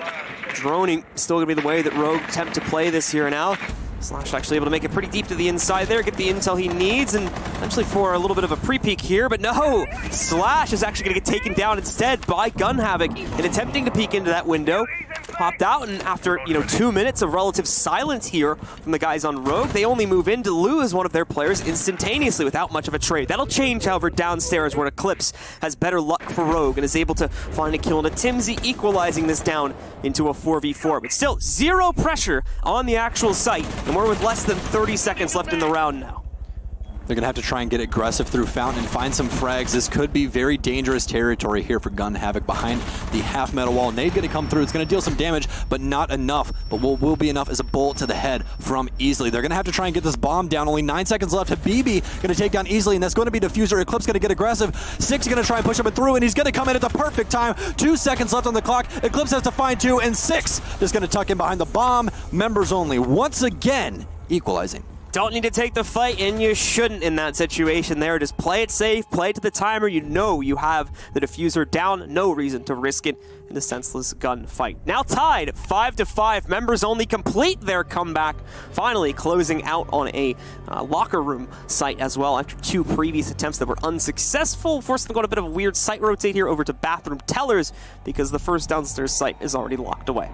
[SPEAKER 2] droning still going to be the way that Rogue attempt to play this here now. Slash actually able to make it pretty deep to the inside there, get the intel he needs, and eventually for a little bit of a pre-peek here, but no! Slash is actually going to get taken down instead by Gun Havoc in attempting to peek into that window. Popped out, and after 2 minutes of relative silence here from the guys on Rogue, they only move in to lose one of their players instantaneously without much of a trade. That'll change, however, downstairs where Eclipse has better luck for Rogue and is able to find a kill into Timsy, equalizing this down into a 4v4. But still, zero pressure on the actual site, and we're with less than 30 seconds left in the round now.
[SPEAKER 1] They're going to have to try and get aggressive through Fountain and find some frags. This could be very dangerous territory here for Gun Havoc behind the half metal wall. Nade going to come through. It's going to deal some damage, but not enough. But what will be enough is a bullet to the head from Easily. They're going to have to try and get this bomb down. Only 9 seconds left. Habibi going to take down Easily, and that's going to be Diffuser. Eclipse going to get aggressive. 6 going to try and push him through, and he's going to come in at the perfect time. 2 seconds left on the clock. Eclipse has to find 2, and 6 is going to tuck in behind the bomb. Members only once again equalizing.
[SPEAKER 2] Don't need to take the fight, and you shouldn't in that situation there. Just play it safe, play it to the timer. You know you have the diffuser down. No reason to risk it in a senseless gunfight. Now tied 5-5. Members only complete their comeback, finally closing out on a locker room site as well after 2 previous attempts that were unsuccessful, forcing them to go on a bit of a weird site rotate here over to Bathroom Tellers because the first downstairs site is already locked away.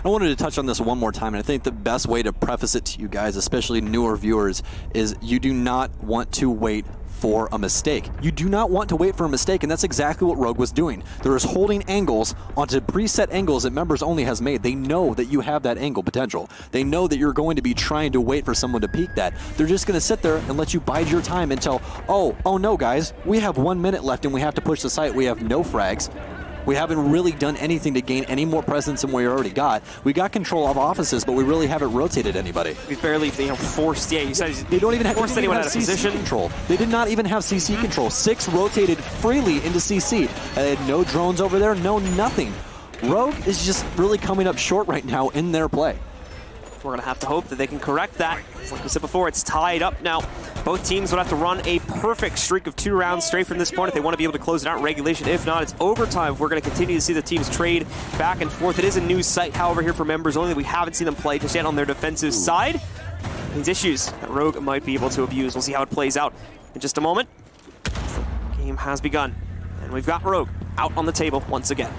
[SPEAKER 1] I wanted to touch on this one more time, and I think the best way to preface it to you guys, especially newer viewers, is you do not want to wait for a mistake. You do not want to wait for a mistake, and that's exactly what Rogue was doing. There is holding angles onto preset angles that Members Only has made. They know that you have that angle potential. They know that you're going to be trying to wait for someone to peek that. They're just going to sit there and let you bide your time until, oh no guys, we have 1 minute left and we have to push the site. We have no frags. We haven't really done anything to gain any more presence than we already got. We got control of offices, but we really haven't rotated anybody.
[SPEAKER 2] We've barely, forced. Yeah, you said
[SPEAKER 1] they don't even have
[SPEAKER 2] forced anyone out of
[SPEAKER 1] CC
[SPEAKER 2] position.
[SPEAKER 1] Control. They did not even have CC control. 6 rotated freely into CC. They had no drones over there, no nothing. Rogue is just really coming up short right now in their play.
[SPEAKER 2] We're going to have to hope that they can correct that. Like we said before, it's tied up now. Both teams would have to run a perfect streak of 2 rounds straight from this point if they want to be able to close it out in regulation. If not, it's overtime. We're going to continue to see the teams trade back and forth. It is a new site, however, here for Members Only. We haven't seen them play just yet on their defensive side. These issues that Rogue might be able to abuse. We'll see how it plays out in just a moment. The game has begun, and we've got Rogue out on the table once again.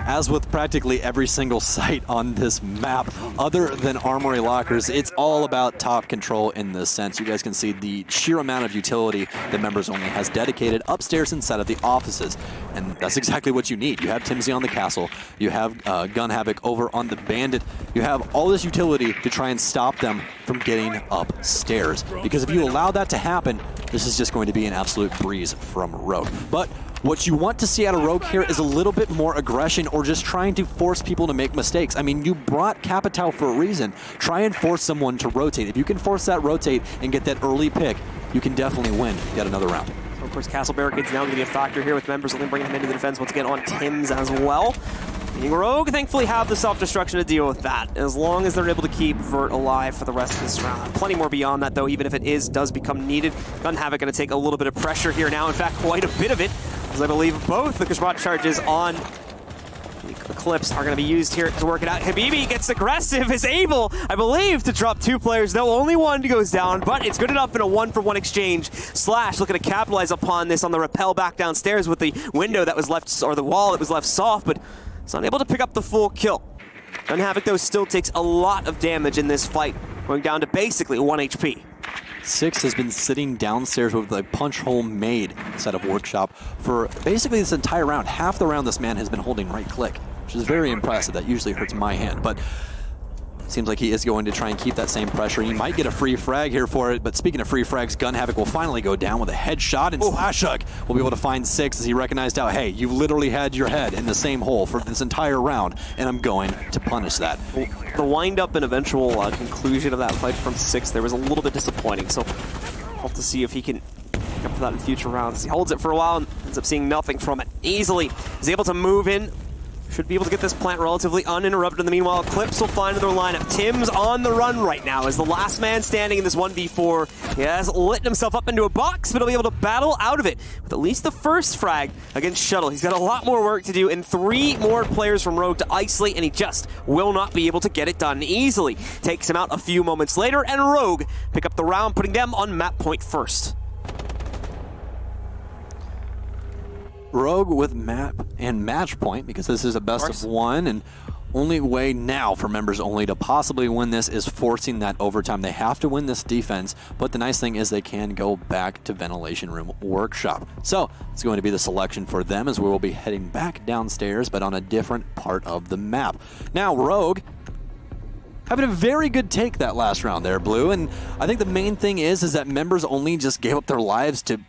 [SPEAKER 1] As with practically every single site on this map, other than Armory Lockers, it's all about top control in this sense. You guys can see the sheer amount of utility that Members Only has dedicated upstairs inside of the offices. And that's exactly what you need. You have Timsy on the castle. You have Gun Havoc over on the Bandit. You have all this utility to try and stop them from getting upstairs. Because if you allow that to happen, this is just going to be an absolute breeze from Rogue. But what you want to see out of Rogue here is a little bit more aggression or just trying to force people to make mistakes. I mean, you brought Capitao for a reason. Try and force someone to rotate. If you can force that rotate and get that early pick, you can definitely win yet another round.
[SPEAKER 2] So of course, Castle Barricade's now going to be a factor here with Members Only bringing him into the defense once again on Tim's as well. Rogue thankfully have the self-destruction to deal with that, as long as they're able to keep Vert alive for the rest of this round. Plenty more beyond that, though, even if it does become needed. Gun Havoc going to take a little bit of pressure here now. In fact, quite a bit of it, as I believe both the Kashmat charges on the Eclipse are going to be used here to work it out. Habibi gets aggressive, is able, I believe, to drop 2 players, though only 1 goes down, but it's good enough in a 1-for-1 exchange. Slash looking to capitalize upon this on the rappel back downstairs with the window that was left, or the wall that was left soft, but it's unable to pick up the full kill. Gun Havoc, though, still takes a lot of damage in this fight, going down to basically 1 HP.
[SPEAKER 1] 6 has been sitting downstairs with a punch hole made inside of Workshop for basically this entire round. Half the round this man has been holding right click, which is very impressive. That usually hurts my hand, but seems like he is going to try and keep that same pressure. He might get a free frag here for it, but speaking of free frags, Gun Havoc will finally go down with a headshot, and Slash Hug will be able to find 6 as he recognized out, hey, you've literally had your head in the same hole for this entire round, and I'm going to punish that.
[SPEAKER 2] The wind-up and eventual conclusion of that fight from 6 there was a little bit disappointing, so hope to see if he can pick up for that in future rounds. He holds it for a while and ends up seeing nothing from it. Easily is able to move in. Should be able to get this plant relatively uninterrupted. In the meanwhile, Eclipse will find their lineup. Tim's on the run right now as the last man standing in this 1v4. He has lit himself up into a box, but he'll be able to battle out of it with at least the first frag against Shuttle. He's got a lot more work to do and 3 more players from Rogue to isolate, and he just will not be able to get it done easily. Takes him out a few moments later, and Rogue pick up the round, putting them on map point first.
[SPEAKER 1] Rogue with map and match point, because this is a best of 1, and only way now for Members Only to possibly win this is forcing that overtime. They have to win this defense, but the nice thing is they can go back to Ventilation Room Workshop. So it's going to be the selection for them, as we will be heading back downstairs, but on a different part of the map. Now Rogue having a very good take that last round there, Blue, and I think the main thing is that Members Only just gave up their lives to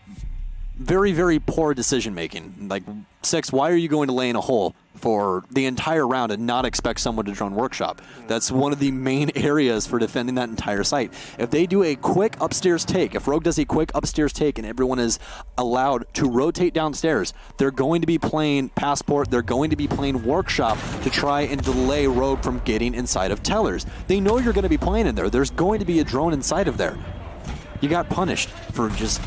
[SPEAKER 1] very, very poor decision-making. Like, 6, why are you going to lay in a hole for the entire round and not expect someone to drone Workshop? That's one of the main areas for defending that entire site. If they do a quick upstairs take, if Rogue does a quick upstairs take and everyone is allowed to rotate downstairs, they're going to be playing Passport, they're going to be playing Workshop to try and delay Rogue from getting inside of Tellers. They know you're going to be playing in there. There's going to be a drone inside of there. You got punished for just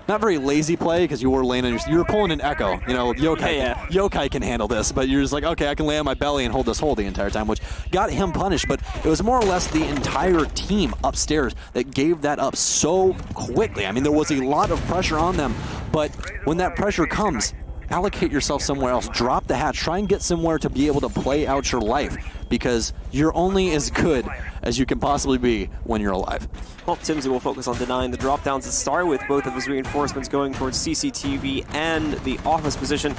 [SPEAKER 1] not very lazy play, because you were laying on you were pulling an Echo. You know, Yokai can handle this, but you're just like, okay, I can lay on my belly and hold this hole the entire time, which got him punished. But it was more or less the entire team upstairs that gave that up so quickly. I mean, there was a lot of pressure on them, but when that pressure comes, allocate yourself somewhere else, drop the hatch, try and get somewhere to be able to play out your life. because you're only as good as you can possibly be when you're alive.
[SPEAKER 2] Well, Timsy will focus on denying the drop downs to start with, both of his reinforcements going towards CCTV and the office position.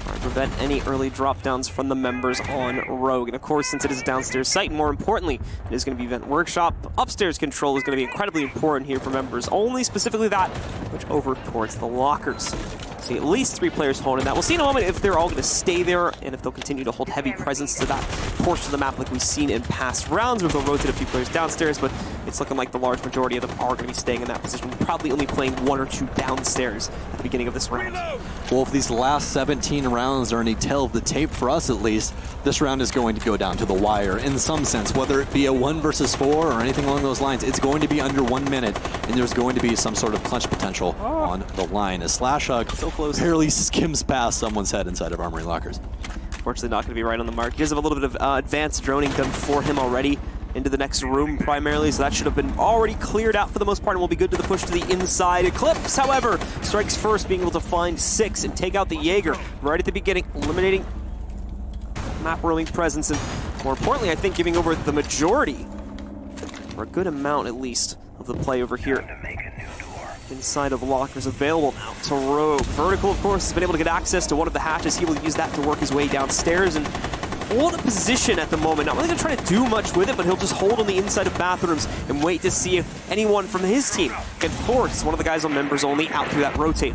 [SPEAKER 2] To prevent any early drop downs from the members on Rogue. And of course, since it is a downstairs site, and more importantly, it is going to be Vent Workshop, upstairs control is going to be incredibly important here for members only, specifically that which over towards the lockers. See at least 3 players holding that. We'll see in a moment if they're all going to stay there and if they'll continue to hold heavy presence to that portion of the map like we've seen in past rounds, where they'll rotate a few players downstairs, but it's looking like the large majority of them are going to be staying in that position, probably only playing 1 or 2 downstairs at the beginning of this round.
[SPEAKER 1] Well, if these last 17 rounds are any tell of the tape, for us at least, this round is going to go down to the wire in some sense, whether it be a 1 versus 4 or anything along those lines. It's going to be under 1 minute, and there's going to be some sort of clutch potential on the line as Slashhug
[SPEAKER 2] so close,
[SPEAKER 1] barely skims past someone's head inside of Armory Lockers.
[SPEAKER 2] Fortunately, not going to be right on the mark. He does have a little bit of advanced droning done for him already into the next room primarily, so that should have been already cleared out for the most part and will be good to the push to the inside. Eclipse, however, strikes first, being able to find 6 and take out the Jaeger right at the beginning, eliminating map roaming presence, and more importantly, I think giving over the majority, or a good amount at least, of the play over here inside of lockers available now to Rogue. Vertical, of course, has been able to get access to one of the hatches. He will use that to work his way downstairs and hold a position at the moment. Not really going to try to do much with it, but he'll just hold on the inside of bathrooms and wait to see if anyone from his team can force one of the guys on members only out through that rotate.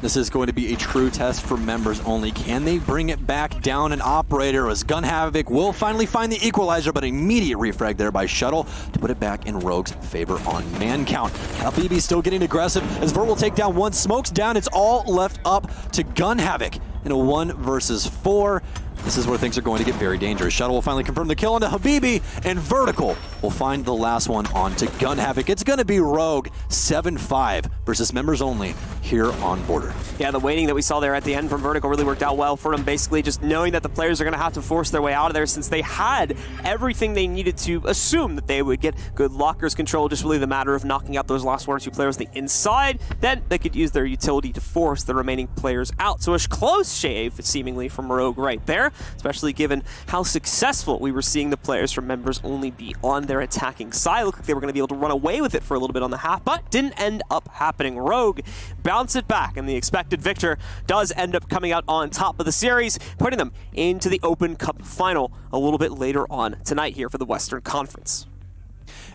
[SPEAKER 1] This is going to be a true test for members only. Can they bring it back down? An operator as Gun Havoc will finally find the equalizer, but immediate refrag there by Shuttle to put it back in Rogue's favor on man count. Kalbibi still getting aggressive as Vert will take down 1. Smoke's down. It's all left up to Gun Havoc in a 1 versus 4. This is where things are going to get very dangerous. Shuttle will finally confirm the kill onto Habibi, and Vertical will find the last one onto Gun Havoc. It's going to be Rogue 7-5 versus members only here on Border.
[SPEAKER 2] Yeah, the waiting that we saw there at the end from Vertical really worked out well for him, basically just knowing that the players are going to have to force their way out of there since they had everything they needed to assume that they would get good lockers control. Just really the matter of knocking out those last 1 or 2 players on the inside. Then they could use their utility to force the remaining players out. So a close shave, seemingly, from Rogue right there, especially given how successful we were seeing the players from members only be on their attacking side. Looked like they were going to be able to run away with it for a little bit on the half, but didn't end up happening. Rogue bounce it back, and the expected victor does end up coming out on top of the series, putting them into the Open Cup final a little bit later on tonight here for the Western Conference.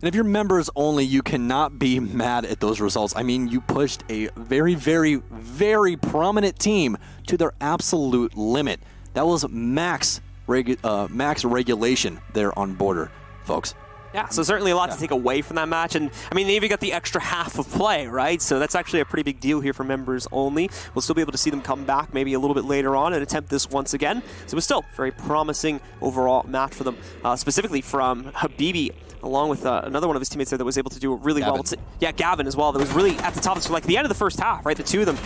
[SPEAKER 1] And if you're members only, you cannot be mad at those results. I mean, you pushed a very, very, very prominent team to their absolute limit. That was max regulation there on Border, folks.
[SPEAKER 2] Yeah, so certainly a lot to take away from that match, and I mean, they even got the extra half of play, right? So that's actually a pretty big deal here for members only. We'll still be able to see them come back maybe a little bit later on and attempt this once again. So it was still a very promising overall match for them, specifically from Habibi, along with another one of his teammates there that was able to do it really well. Yeah, Gavin as well. That was really at the top of like the end of the first half, right? The two of them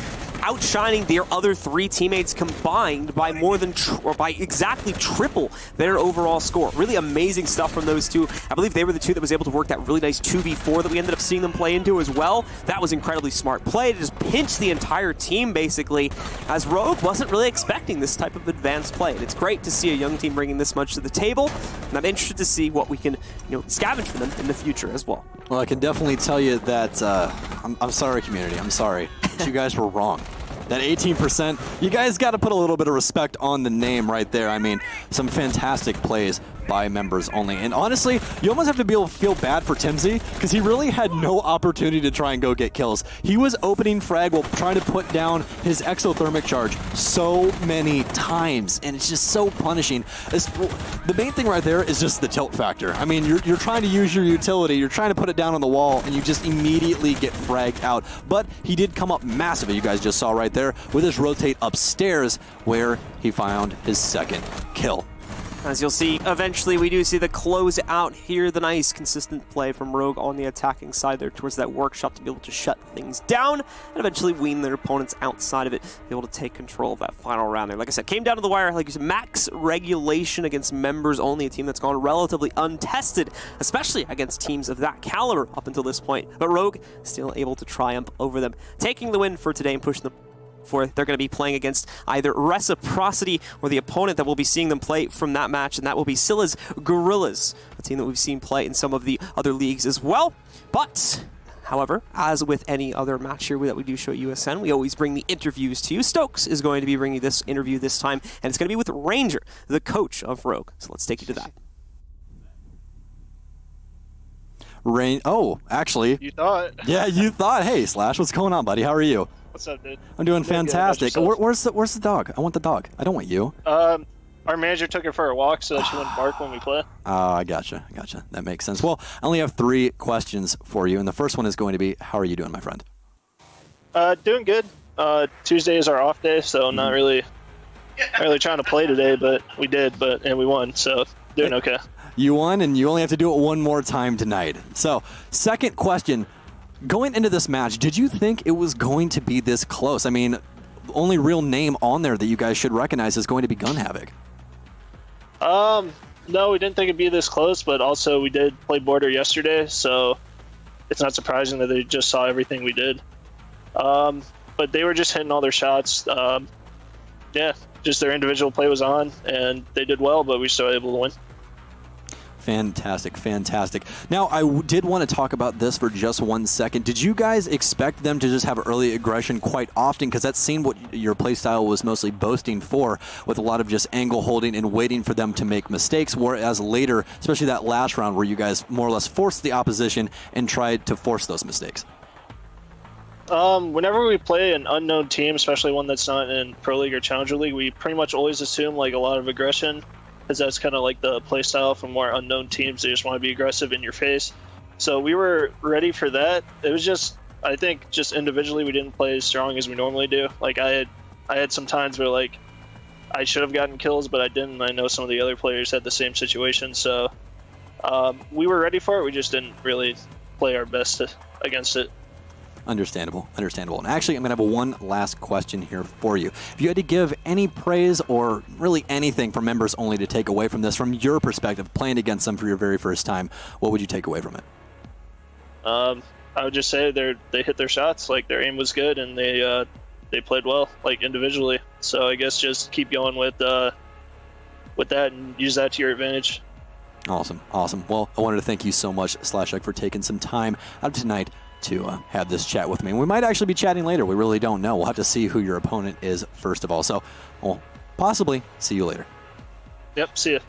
[SPEAKER 2] outshining their other 3 teammates combined by more than by exactly triple their overall score. Really amazing stuff from those two. I believe they were the two that was able to work that really nice 2v4 that we ended up seeing them play into as well. That was incredibly smart play to just pinch the entire team basically, as Rogue wasn't really expecting this type of advanced play. And it's great to see a young team bringing this much to the table, and I'm interested to see what we can, scavenge for them in the future as well.
[SPEAKER 1] Well, I can definitely tell you that I'm sorry, community. I'm sorry. But you guys were wrong. That 18%, you guys got to put a little bit of respect on the name right there. I mean, some fantastic plays by members only. And honestly, you almost have to be able to feel bad for Timsy because he really had no opportunity to try and go get kills. He was opening frag while trying to put down his exothermic charge so many times, and it's just so punishing. The main thing right there is just the tilt factor. I mean, you're trying to use your utility, you're trying to put it down on the wall, and you just immediately get fragged out. But he did come up massive, you guys just saw right there, with his rotate upstairs where he found his second kill.
[SPEAKER 2] As you'll see, eventually we do see the close out here. The nice, consistent play from Rogue on the attacking side there towards that workshop to be able to shut things down and eventually wean their opponents outside of it, be able to take control of that final round there. Like I said, came down to the wire, like you said, max regulation against members only, a team that's gone relatively untested, especially against teams of that caliber up until this point. But Rogue still able to triumph over them, taking the win for today and pushing them for they're going to be playing against either Reciprocity or the opponent that we'll be seeing them play from that match, and that will be Scylla's Gorillas, a team that we've seen play in some of the other leagues as well. But however, as with any other match here that we do show at USN, we always bring the interviews to you. Stokes is going to be bringing this interview this time, and it's going to be with Ranger, the coach of Rogue. So let's take you to that.
[SPEAKER 1] Oh, actually.
[SPEAKER 4] You thought.
[SPEAKER 1] Yeah, you thought. Hey, Slash, what's going on, buddy? How are you?
[SPEAKER 4] What's up, dude?
[SPEAKER 1] I'm doing fantastic. Where's the dog? I want the dog. I don't want you.
[SPEAKER 4] Our manager took her for a walk so that she wouldn't bark when we play.
[SPEAKER 1] Oh, I gotcha. That makes sense. Well, I only have 3 questions for you, and the first one is going to be, how are you doing, my friend?
[SPEAKER 4] Doing good. Tuesday is our off day, so not really trying to play today, but we did, and we won, so doing okay.
[SPEAKER 1] You won, and you only have to do it one more time tonight. So, second question. Going into this match, did you think it was going to be this close? I mean, the only real name on there that you guys should recognize is going to be Gun Havoc.
[SPEAKER 4] No, we didn't think it'd be this close, but also we did play Border yesterday, so it's not surprising that they just saw everything we did. But they were just hitting all their shots. Yeah, just their individual play was on, and they did well, but we were still able to win.
[SPEAKER 1] Fantastic, fantastic. Now, I did want to talk about this for just 1 second. Did you guys expect them to just have early aggression quite often? Because that's seen what your playstyle was mostly boasting for, with a lot of just angle holding and waiting for them to make mistakes, whereas later, especially that last round where you guys more or less forced the opposition and tried to force those mistakes.
[SPEAKER 4] Whenever we play an unknown team, especially one that's not in Pro League or Challenger League, we pretty much always assume like a lot of aggression, because that's kind of like the play style from more unknown teams. They just want to be aggressive in your face. So we were ready for that. It was just, I think, just individually we didn't play as strong as we normally do. Like I had some times where like I should have gotten kills, but I didn't. I know some of the other players had the same situation. So we were ready for it. We just didn't really play our best against it.
[SPEAKER 1] Understandable, understandable. And actually, I'm going to have one last question here for you. If you had to give any praise or really anything for members only to take away from this, from your perspective, playing against them for your very first time, what would you take away from it?
[SPEAKER 4] I would just say they hit their shots. Like their aim was good, and they played well, like individually. So I guess just keep going with that and use that to your advantage.
[SPEAKER 1] Awesome, awesome. Well, I wanted to thank you so much, Slashek, for taking some time out of tonight to have this chat with me. We might actually be chatting later. We really don't know. We'll have to see who your opponent is first of all. So we'll possibly see you later.
[SPEAKER 4] Yep, see ya.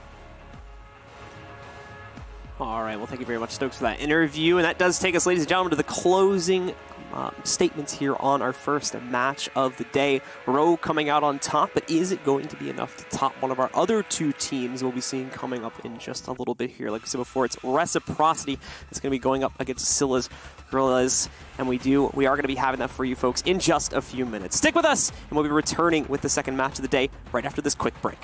[SPEAKER 2] All right, well, thank you very much, Stokes, for that interview. And that does take us, ladies and gentlemen, to the closing statements here on our first match of the day. Rogue coming out on top, but is it going to be enough to top one of our other 2 teams we'll be seeing coming up in just a little bit here? Like I said before, it's Reciprocity that's going to be going up against Scylla's Gorillas, and we are going to be having that for you folks in just a few minutes. Stick with us, and we'll be returning with the second match of the day right after this quick break.